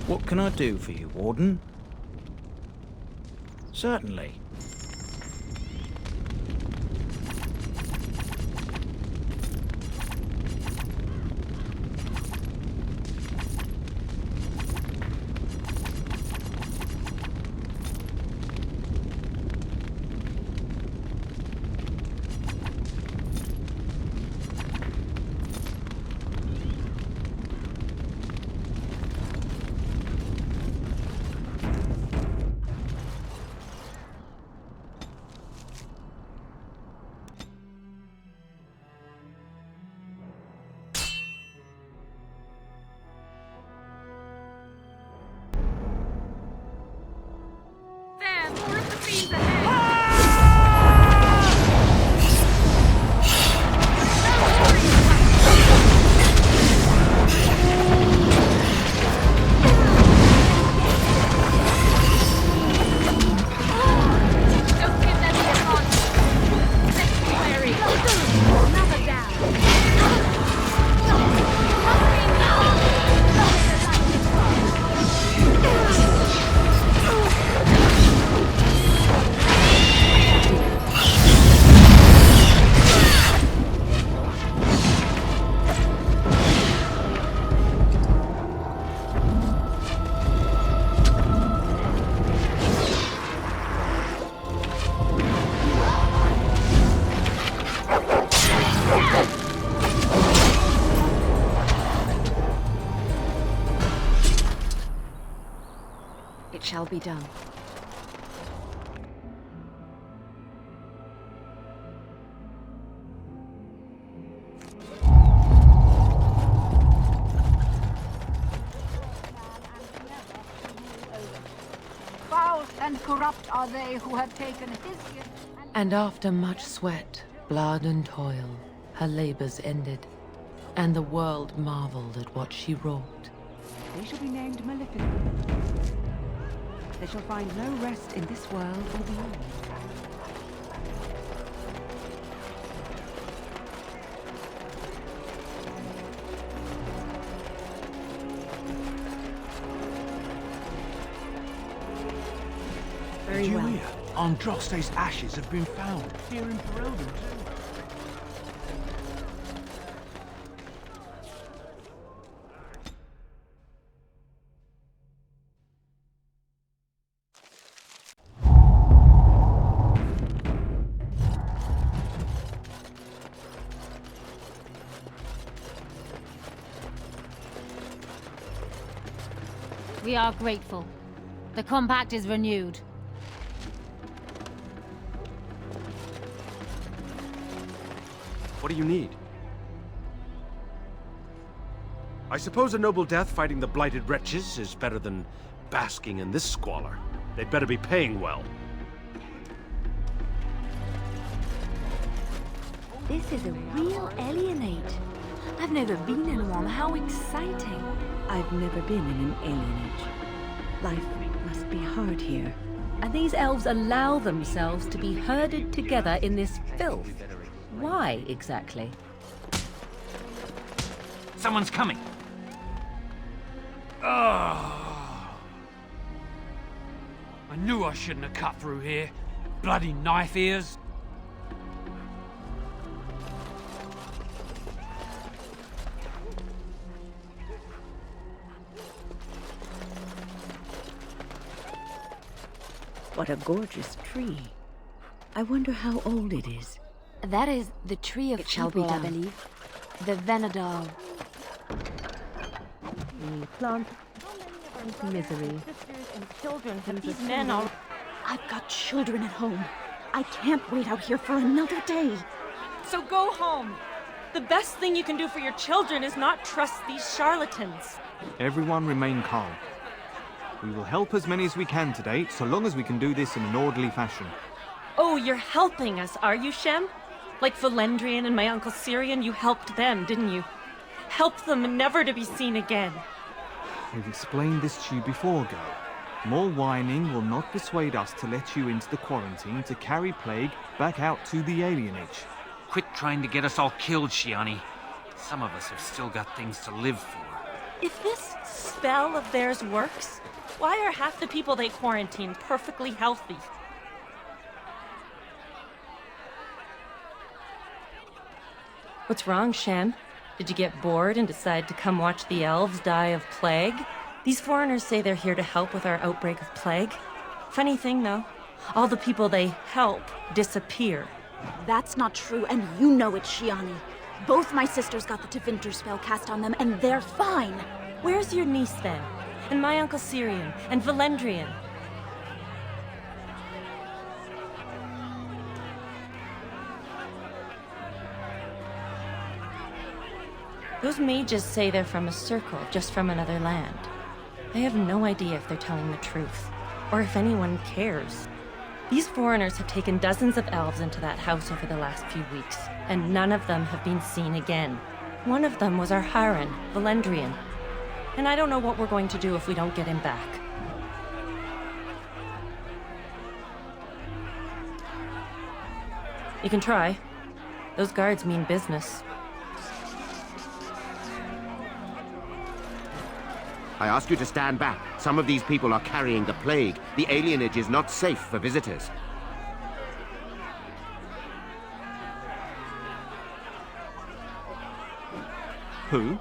What can I do for you, Warden? Certainly. It shall be done. Foul and corrupt are they who have taken his gift. And after much sweat, blood and toil, her labors ended, and the world marveled at what she wrought. They shall be named Maleficent. They shall find no rest in this world or beyond. Did you hear? Androste's ashes have been found here in Ferelden too. We are grateful. The compact is renewed. What do you need? I suppose a noble death fighting the blighted wretches is better than basking in this squalor. They'd better be paying well. This is a real alienate. I've never been in one. How exciting. I've never been in an alienage. Life must be hard here. And these elves allow themselves to be herded together in this filth. Why, exactly? Someone's coming. Oh. I knew I shouldn't have cut through here. Bloody knife ears. What a gorgeous tree. I wonder how old it is. That is the tree of It shall be people, I done. believe. The Venadal. The plant of misery. Children, but these men are... I've got children at home. I can't wait out here for another day. So go home. The best thing you can do for your children is not trust these charlatans. Everyone remain calm. We will help as many as we can today, so long as we can do this in an orderly fashion. Oh, you're helping us, are you, Shem? Like Valendrian and my Uncle Syrian, you helped them, didn't you? Help them never to be seen again. We've explained this to you before, girl. More whining will not persuade us to let you into the quarantine to carry plague back out to the alienage. Quit trying to get us all killed, Shiani. Some of us have still got things to live for. If this spell of theirs works, why are half the people they quarantine perfectly healthy? What's wrong, Shem? Did you get bored and decide to come watch the elves die of plague? These foreigners say they're here to help with our outbreak of plague. Funny thing, though, all the people they help disappear. That's not true, and you know it, Shiani. Both my sisters got the Tevinter spell cast on them, and they're fine. Where's your niece, then? And my Uncle Syrian? And Valendrian? Those mages say they're from a circle, just from another land. I have no idea if they're telling the truth, or if anyone cares. These foreigners have taken dozens of elves into that house over the last few weeks, and none of them have been seen again. One of them was our Hiren, Valendrian. And I don't know what we're going to do if we don't get him back. You can try. Those guards mean business. I ask you to stand back. Some of these people are carrying the plague. The alienage is not safe for visitors. Who?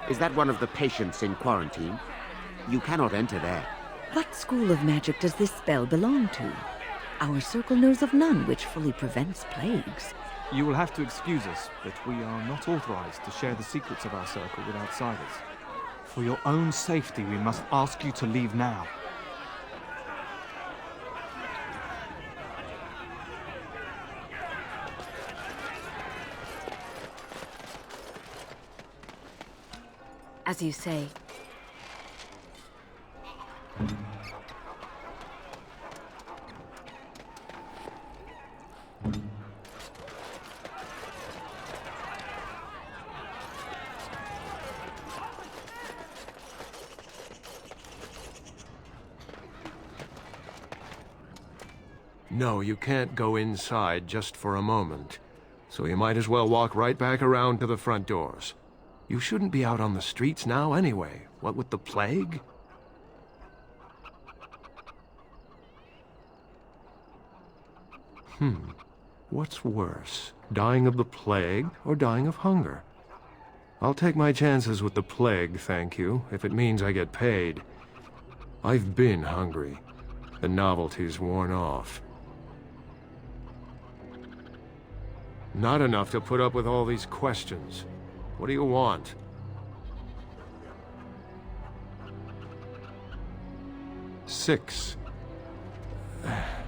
Is that one of the patients in quarantine? You cannot enter there. What school of magic does this spell belong to? Our circle knows of none which fully prevents plagues. You will have to excuse us, but we are not authorized to share the secrets of our circle with outsiders. For your own safety, we must ask you to leave now. As you say. No, you can't go inside just for a moment. So you might as well walk right back around to the front doors. You shouldn't be out on the streets now anyway. What with the plague? What's worse? Dying of the plague or dying of hunger? I'll take my chances with the plague, thank you, if it means I get paid. I've been hungry. The novelty's worn off. Not enough to put up with all these questions. What do you want? Six.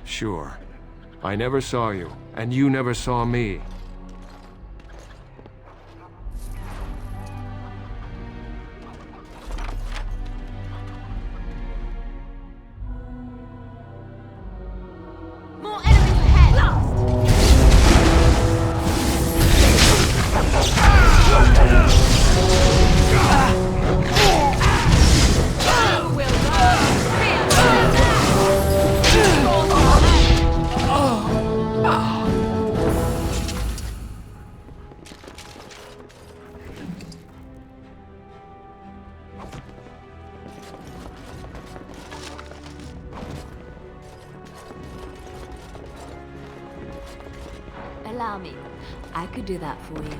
Sure. I never saw you, and you never saw me. More enemies ahead! Blast! Allow me. I could do that for you.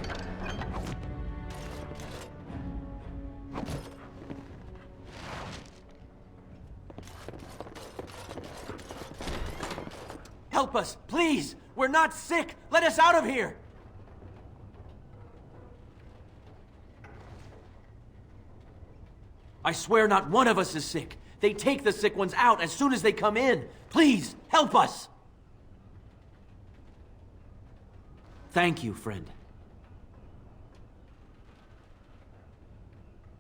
Help us, please! We're not sick! Let us out of here! I swear not one of us is sick. They take the sick ones out as soon as they come in. Please, help us! Thank you, friend.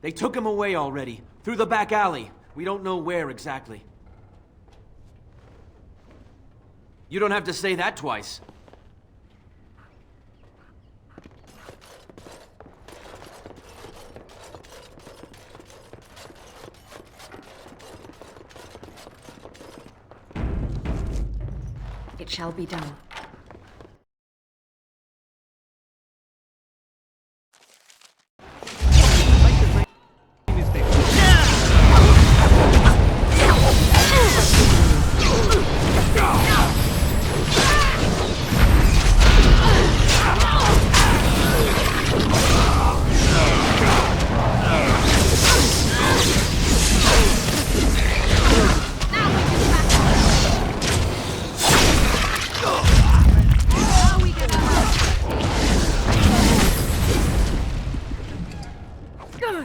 They took him away already, through the back alley. We don't know where exactly. You don't have to say that twice. It shall be done. Is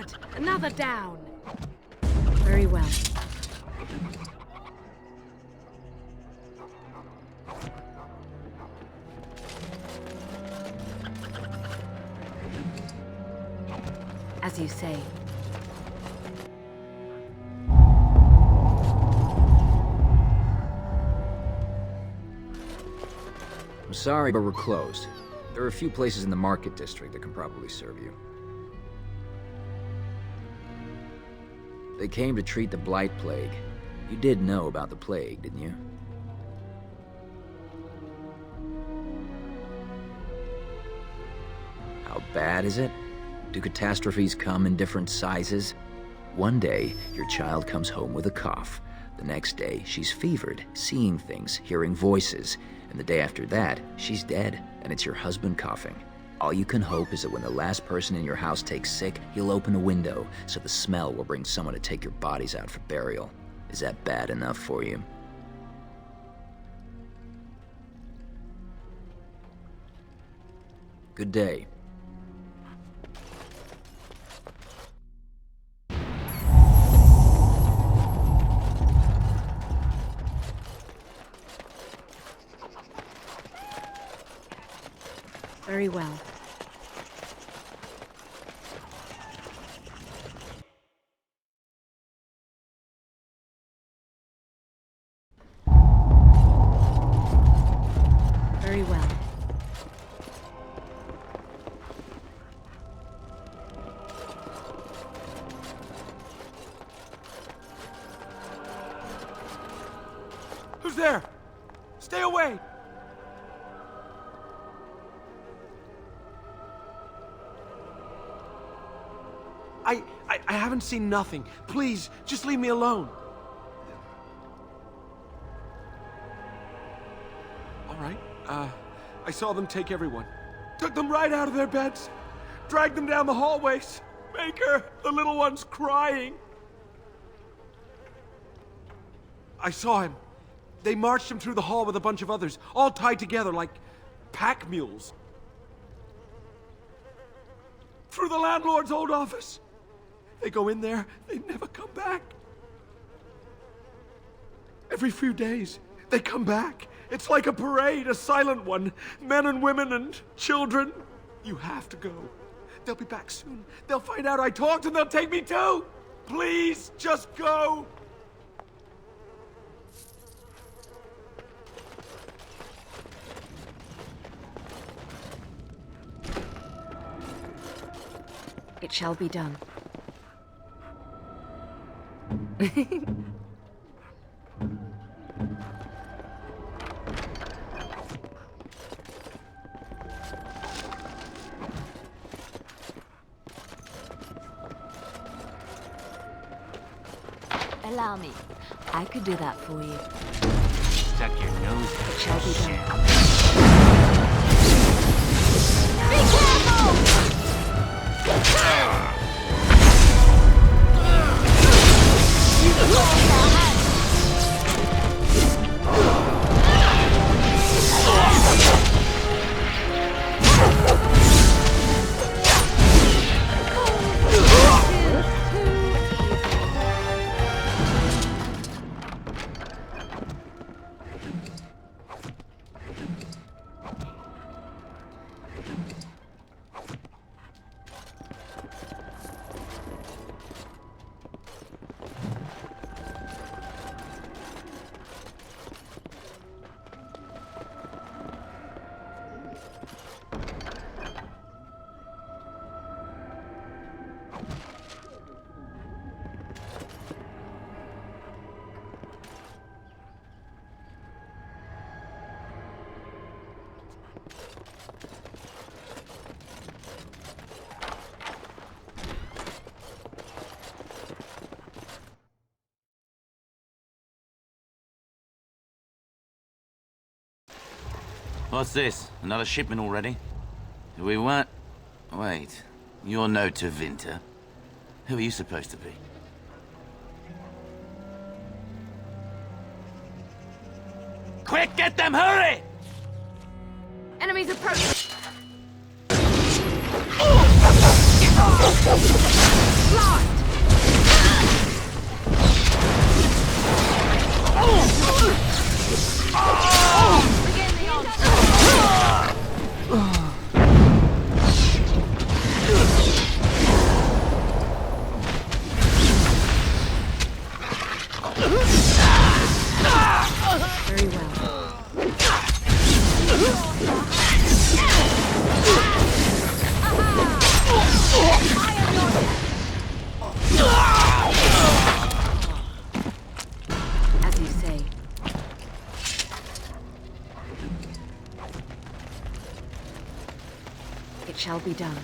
that! Another down! Very well. As you say. I'm sorry, but we're closed. There are a few places in the market district that can probably serve you. They came to treat the Blight Plague. You did know about the plague, didn't you? How bad is it? Do catastrophes come in different sizes? One day, your child comes home with a cough. The next day, she's fevered, seeing things, hearing voices. And the day after that, she's dead, and it's your husband coughing. All you can hope is that when the last person in your house takes sick, he'll open a window, so the smell will bring someone to take your bodies out for burial. Is that bad enough for you? Good day. Very well. Very well. Who's there? Stay away! I haven't seen nothing. Please, just leave me alone. All right. I saw them take everyone. Took them right out of their beds. Dragged them down the hallways. Baker, the little one's crying. I saw him. They marched him through the hall with a bunch of others, all tied together like pack mules. Through the landlord's old office. They go in there, they never come back. Every few days, they come back. It's like a parade, a silent one. Men and women and children. You have to go. They'll be back soon. They'll find out I talked and they'll take me too. Please, just go. It shall be done. Allow me. I could do that for you. Stuck your nose out. It shall be done. Be careful! You lost our hands. What's this? Another shipment already? We weren't... Wait. You're no Tevinter. Who are you supposed to be? Quick, get them, hurry! Enemies approaching. Very well. As you say. It shall be done.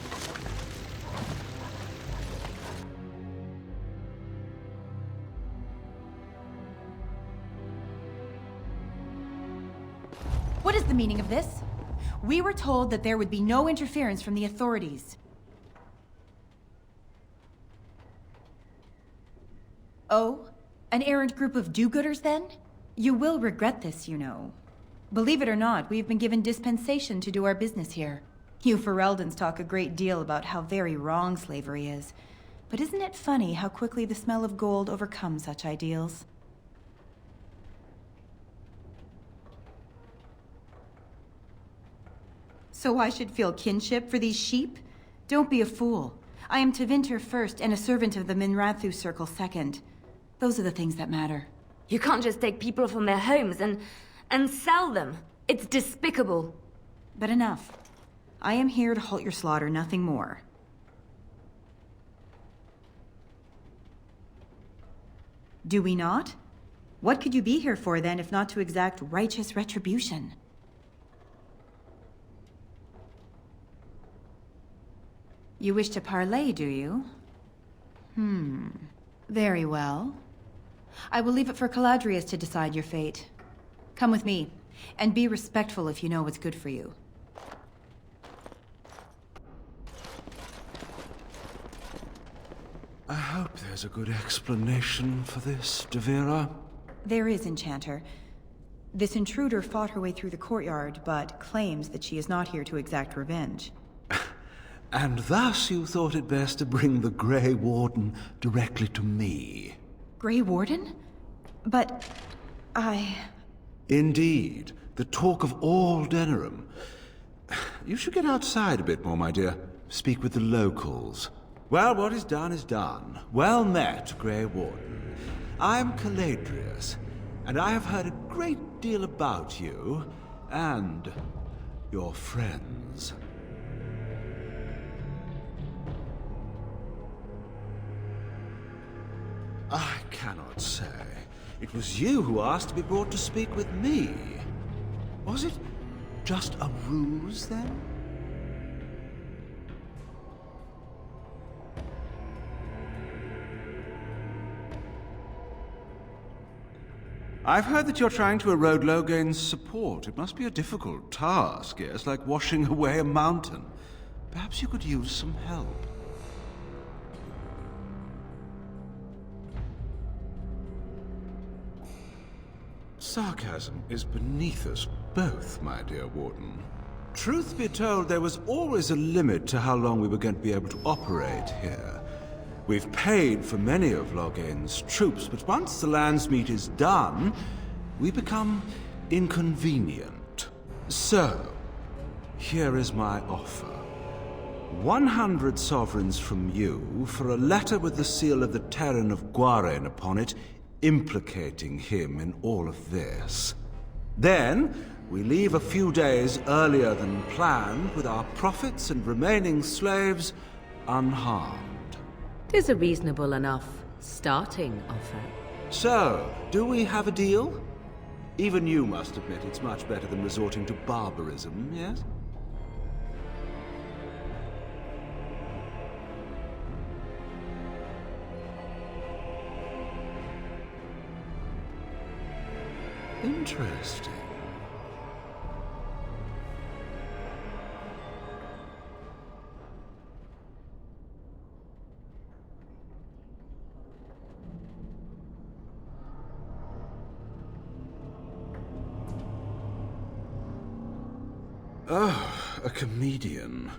What is the meaning of this? We were told that there would be no interference from the authorities. Oh? An errant group of do-gooders, then? You will regret this, you know. Believe it or not, we've been given dispensation to do our business here. You Fereldans talk a great deal about how very wrong slavery is. But isn't it funny how quickly the smell of gold overcomes such ideals? So I should feel kinship for these sheep? Don't be a fool. I am Tevinter first and a servant of the Minrathu Circle second. Those are the things that matter. You can't just take people from their homes and sell them. It's despicable. But enough. I am here to halt your slaughter, nothing more. Do we not? What could you be here for then, if not to exact righteous retribution? You wish to parley, do you? Very well. I will leave it for Caladrius to decide your fate. Come with me, and be respectful if you know what's good for you. I hope there's a good explanation for this, Devera. There is, Enchanter. This intruder fought her way through the courtyard, but claims that she is not here to exact revenge. And thus you thought it best to bring the Grey Warden directly to me. Grey Warden? But Indeed, the talk of all Denerim. You should get outside a bit more, my dear. Speak with the locals. Well, what is done is done. Well met, Grey Warden. I'm Caladrius, and I have heard a great deal about you and your friends. I cannot say. It was you who asked to be brought to speak with me. Was it just a ruse, then? I've heard that you're trying to erode Logain's support. It must be a difficult task, yes, like washing away a mountain. Perhaps you could use some help. Sarcasm is beneath us both, my dear Warden. Truth be told, there was always a limit to how long we were going to be able to operate here. We've paid for many of Logain's troops, but once the Landsmeet is done, we become inconvenient. So, here is my offer. 100 sovereigns from you for a letter with the seal of the Terran of Guaren upon it, implicating him in all of this. Then, we leave a few days earlier than planned with our profits and remaining slaves unharmed. 'Tis a reasonable enough starting offer. So, do we have a deal? Even you must admit it's much better than resorting to barbarism, yes? Interesting. Oh, a comedian.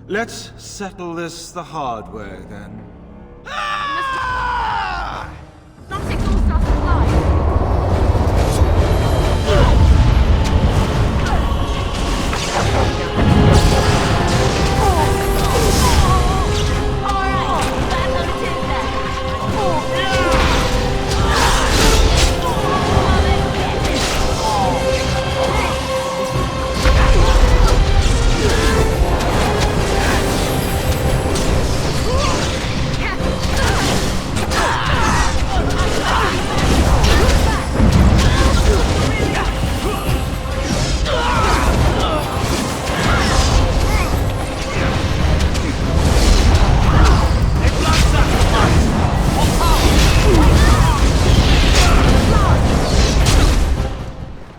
Let's settle this the hard way, then. Not exhaust our supplies.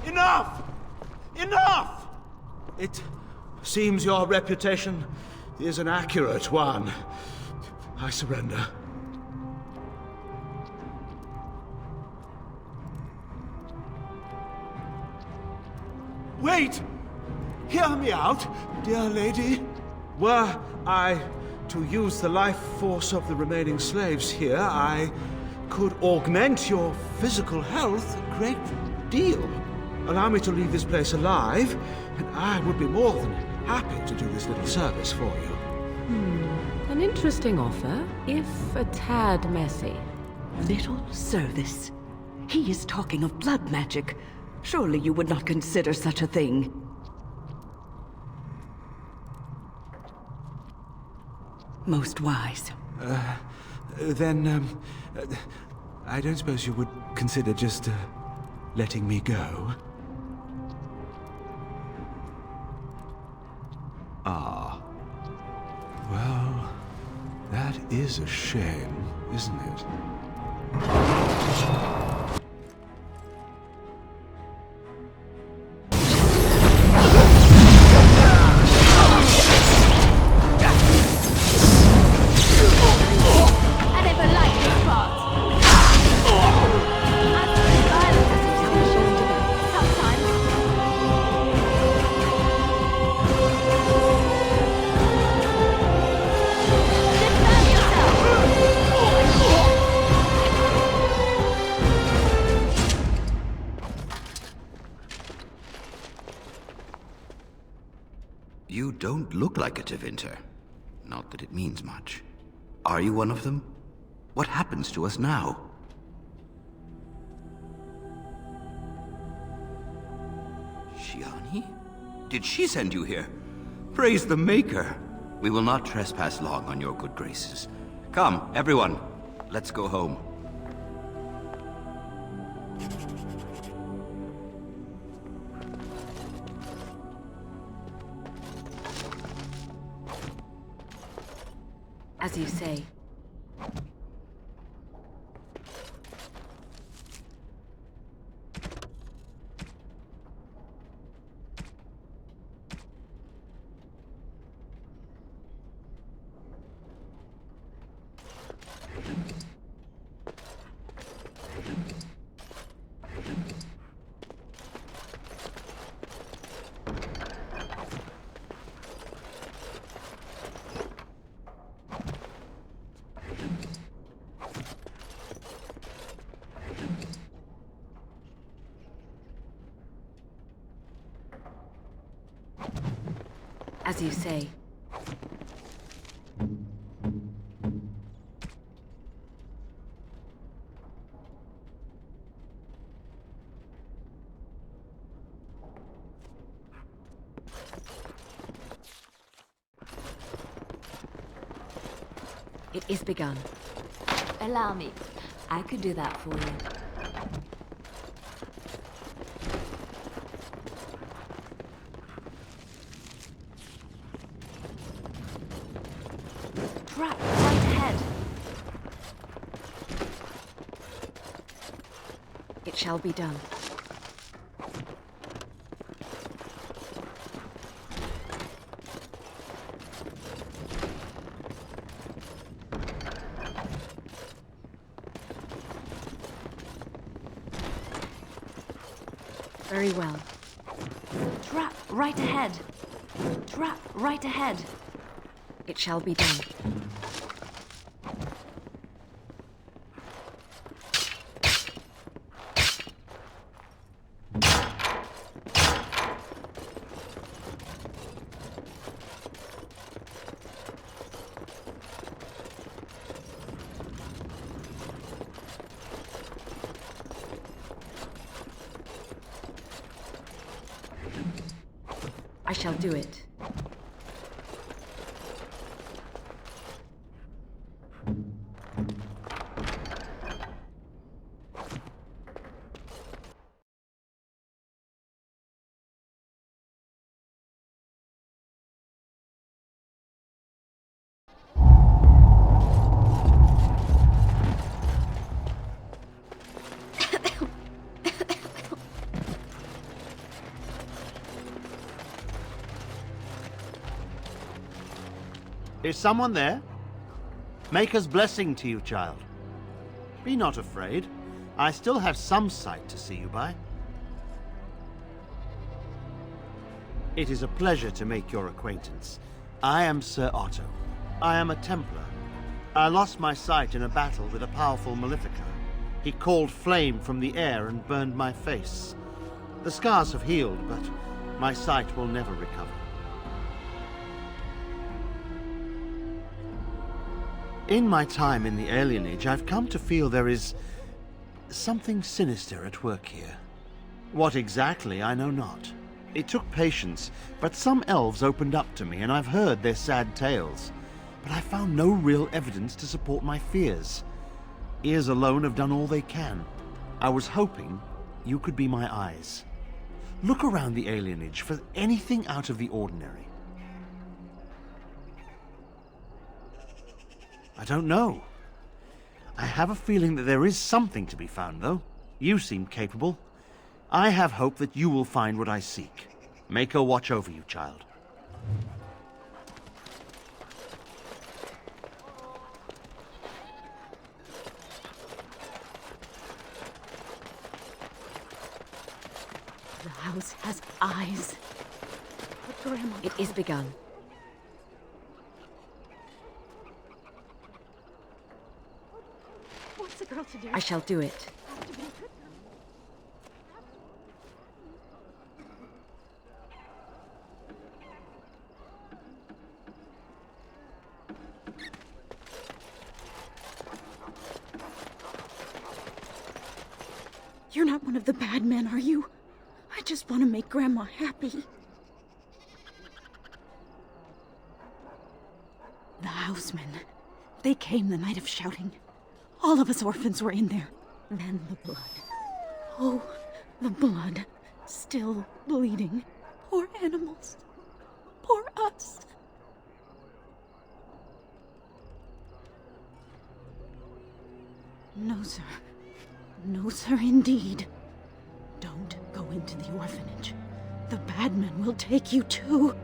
Enough! Enough! It seems your reputation is an accurate one. I surrender. Wait! Hear me out, dear lady. Were I to use the life force of the remaining slaves here, I could augment your physical health a great deal. Allow me to leave this place alive, and I would be more than happy to do this little service for you. An interesting offer, if a tad messy. Little service. He is talking of blood magic. Surely you would not consider such a thing. Most wise. Then, I don't suppose you would consider just, letting me go? Ah. Well, that is a shame, isn't it? You don't look like a Tevinter. Not that it means much. Are you one of them? What happens to us now? Shiani? Did she send you here? Praise the Maker! We will not trespass long on your good graces. Come, everyone. Let's go home. As you say. As you say. It is begun. Allow me. I could do that for you. Right ahead. It shall be done. Very well. Trap right ahead. Trap right ahead. It shall be done. I shall do it. Is someone there? Maker's blessing to you, child. Be not afraid. I still have some sight to see you by. It is a pleasure to make your acquaintance. I am Sir Otto. I am a Templar. I lost my sight in a battle with a powerful Malefica. He called flame from the air and burned my face. The scars have healed, but my sight will never recover. In my time in the alienage, I've come to feel there is something sinister at work here. What exactly, I know not. It took patience, but some elves opened up to me, and I've heard their sad tales. But I found no real evidence to support my fears. Ears alone have done all they can. I was hoping you could be my eyes. Look around the alienage for anything out of the ordinary. I don't know. I have a feeling that there is something to be found, though. You seem capable. I have hope that you will find what I seek. Maker watch over you, child. The house has eyes. But Grandma, it is begun. What's a girl to do? I shall do it. You're not one of the bad men, are you? I just want to make Grandma happy. The housemen. They came the night of shouting. All of us orphans were in there. Then the blood. Oh, the blood. Still bleeding. Poor animals. Poor us. No, sir. No, sir, indeed. Don't go into the orphanage. The bad men will take you too.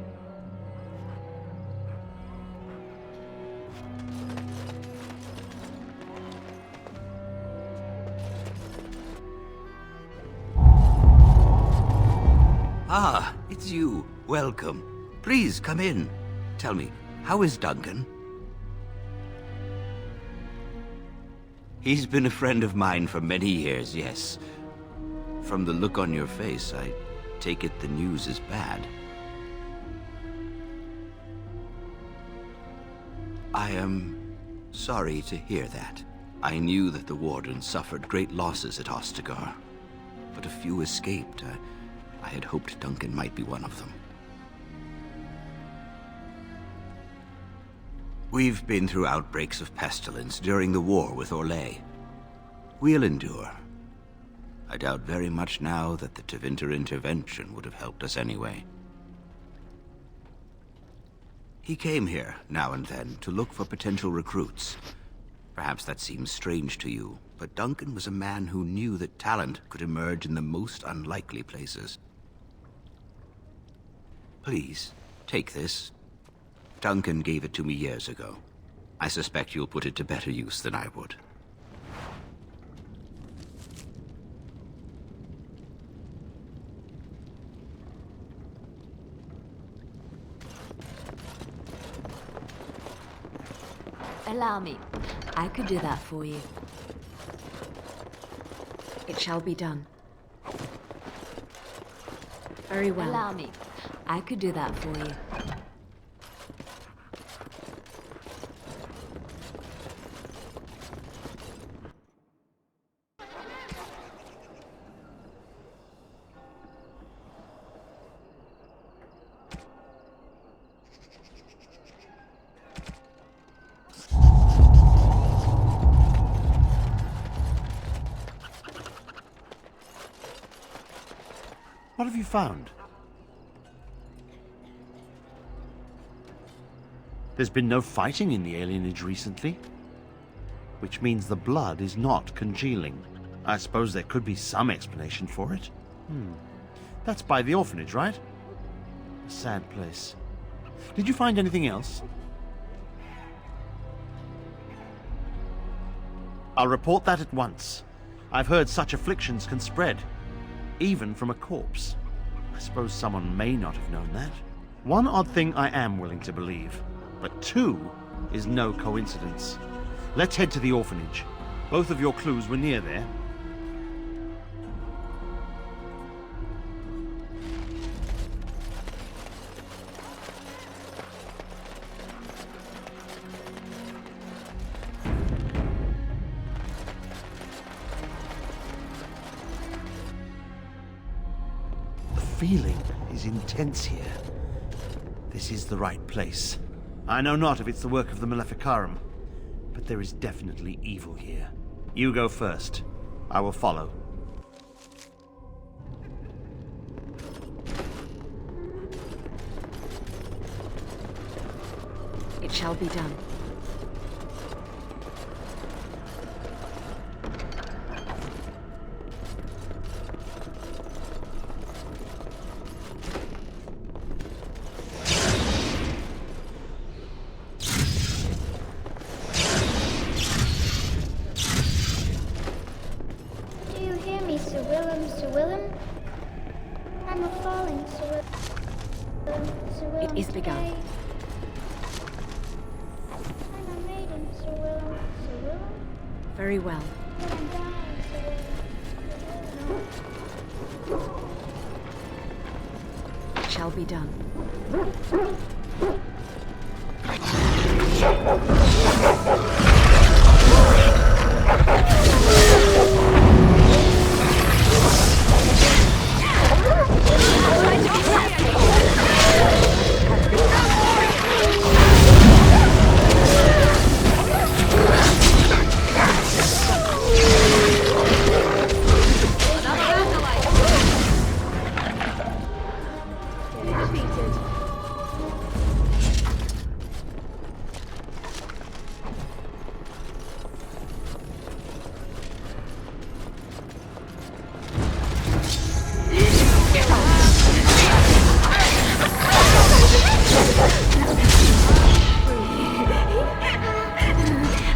Ah, it's you. Welcome. Please, come in. Tell me, how is Duncan? He's been a friend of mine for many years, yes. From the look on your face, I take it the news is bad. I am sorry to hear that. I knew that the Warden suffered great losses at Ostagar, but a few escaped. I had hoped Duncan might be one of them. We've been through outbreaks of pestilence during the war with Orlais. We'll endure. I doubt very much now that the Tevinter intervention would have helped us anyway. He came here, now and then, to look for potential recruits. Perhaps that seems strange to you, but Duncan was a man who knew that talent could emerge in the most unlikely places. Please, take this. Duncan gave it to me years ago. I suspect you'll put it to better use than I would. Allow me. I could do that for you. It shall be done. Very well. Allow me. I could do that for you. What have you found? There's been no fighting in the alienage recently, which means the blood is not congealing. I suppose there could be some explanation for it. That's by the orphanage, right? A sad place. Did you find anything else? I'll report that at once. I've heard such afflictions can spread, even from a corpse. I suppose someone may not have known that. One odd thing I am willing to believe, but two is no coincidence. Let's head to the orphanage. Both of your clues were near there. The feeling is intense here. This is the right place. I know not if it's the work of the Maleficarum, but there is definitely evil here. You go first. I will follow. It shall be done. Do you hear me, Sir Willem, Sir Willem? I'm a falling, Sir Willem. Sir Willem, It is begun. today. I'm a maiden, Sir Willem, Sir Willem. Very well. But I'm dying, Sir Willem, Sir Willem. It shall be done.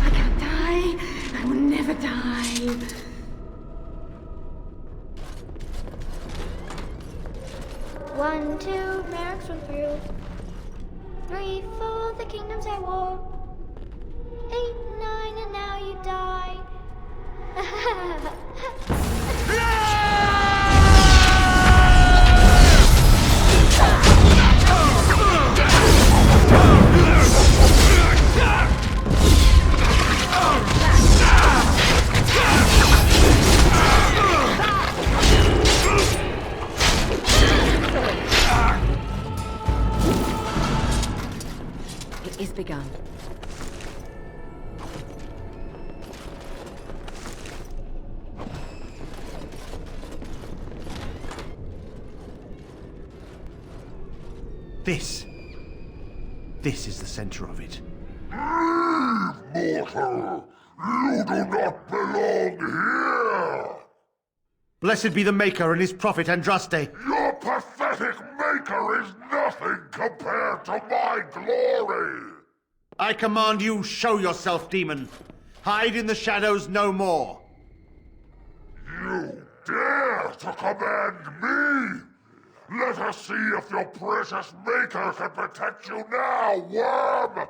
I can't die. I will never die. One, two, mercs went through. 3, 4, the kingdoms I wore. 8, 9, and now you die. It is begun. This is the center of it. Mortal! You do not belong here! Blessed be the Maker and his prophet Andraste. Your pathetic maker is nothing compared to my glory! I command you, show yourself, demon. Hide in the shadows no more. You dare to command me? Let us see if your precious maker can protect you now, worm!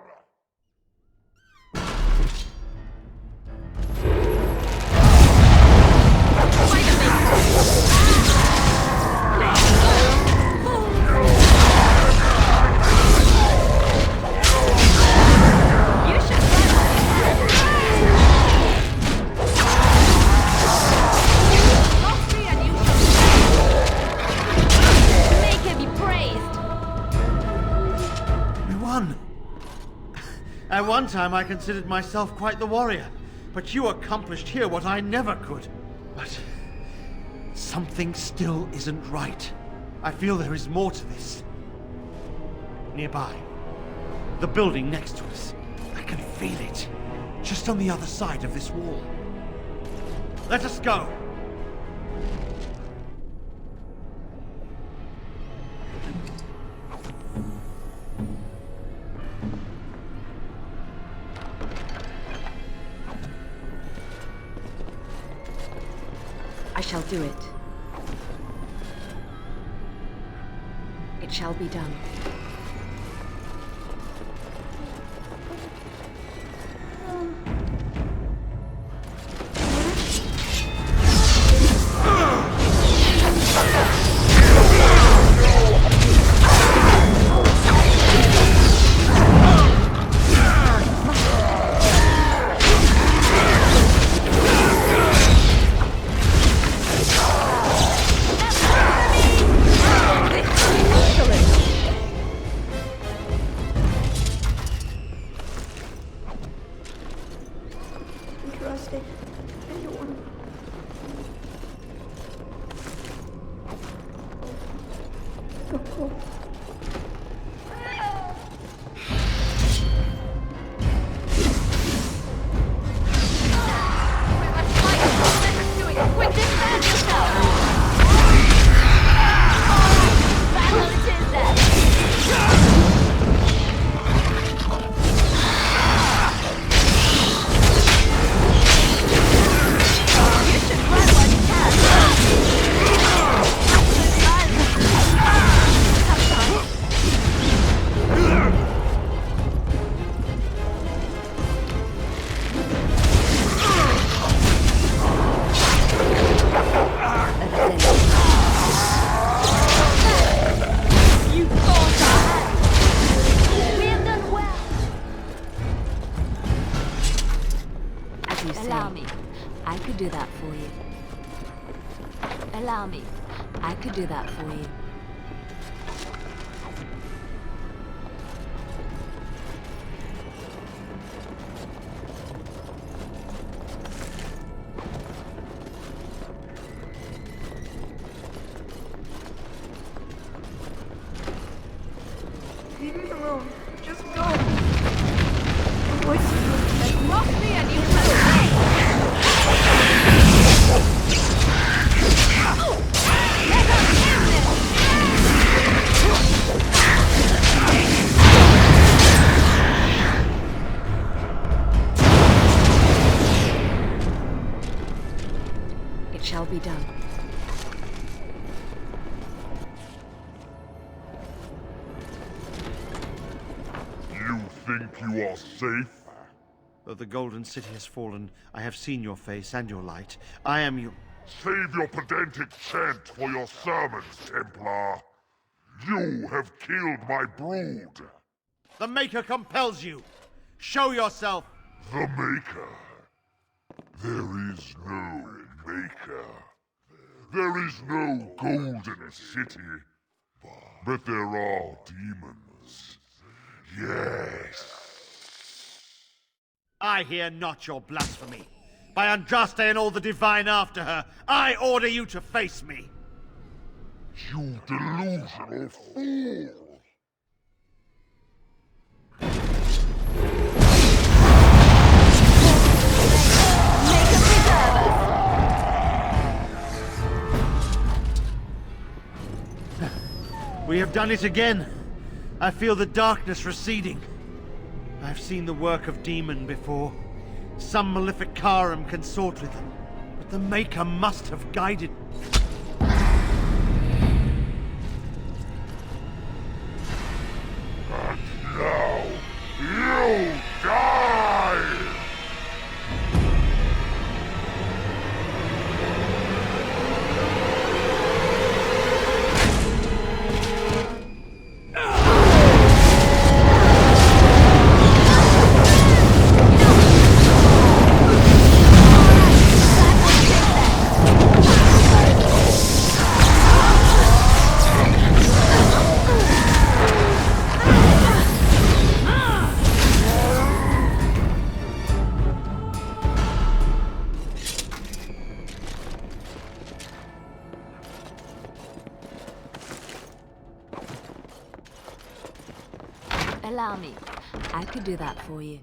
time I considered myself quite the warrior, but you accomplished here what I never could. But something still isn't right. I feel there is more to this. Nearby, the building next to us. I can feel it, just on the other side of this wall. Let us go! I shall do it. It shall be done. Interesting. Anyone? Go. Allow me. I could do that for you. Allow me. I could do that for you. Leave me alone. Just go. Lock me and you It shall be done. You think you are safe? Though the Golden City has fallen, I have seen your face and your light. I am you. Save your pedantic chant for your sermons, Templar. You have killed my brood. The Maker compels you. Show yourself. The Maker? There is no Maker. There is no Golden City. But there are demons. Yes. I hear not your blasphemy. By Andraste and all the divine after her, I order you to face me. You delusional fool! We have done it again. I feel the darkness receding. I've seen the work of demon before. Some malefic Karam consort with them. But the Maker must have guided... And now, you die! Allow me. I could do that for you.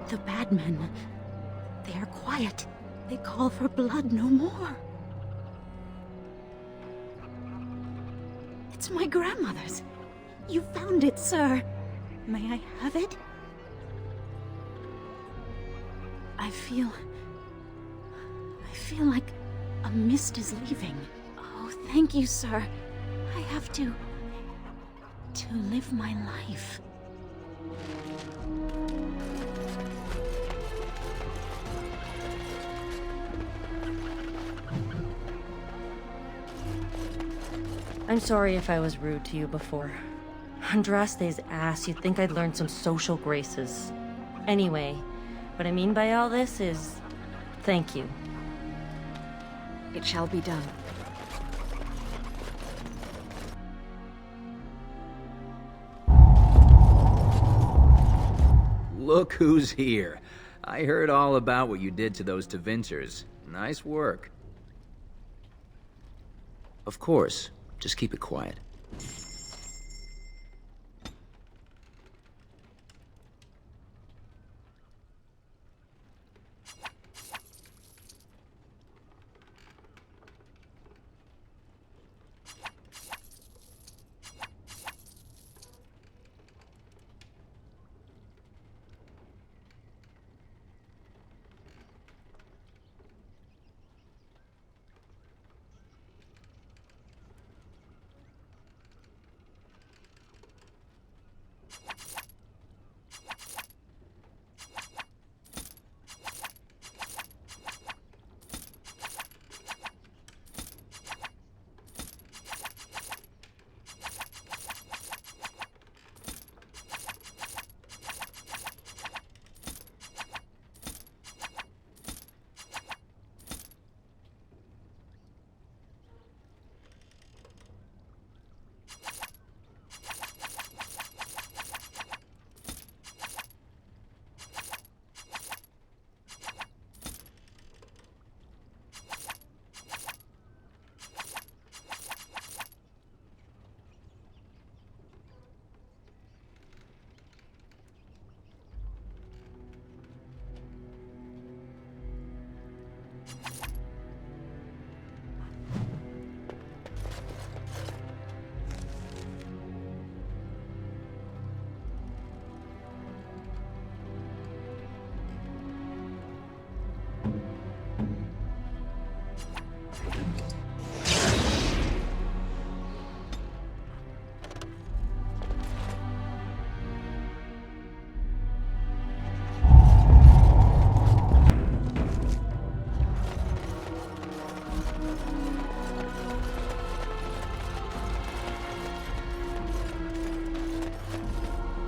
The bad men. They are quiet. They call for blood no more. It's my grandmother's. You found it, sir. May I have it? I feel like a mist is leaving. Oh, thank you, sir. I have to live my life. I'm sorry if I was rude to you before. Andraste's ass, you'd think I'd learned some social graces. Anyway, what I mean by all this is... thank you. It shall be done. Look who's here. I heard all about what you did to those Tevinters. Nice work. Of course. Just keep it quiet.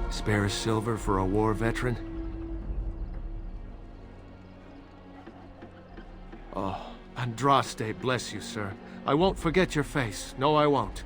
Spare a silver for a war veteran? Oh, Andraste, bless you, sir. I won't forget your face. No, I won't.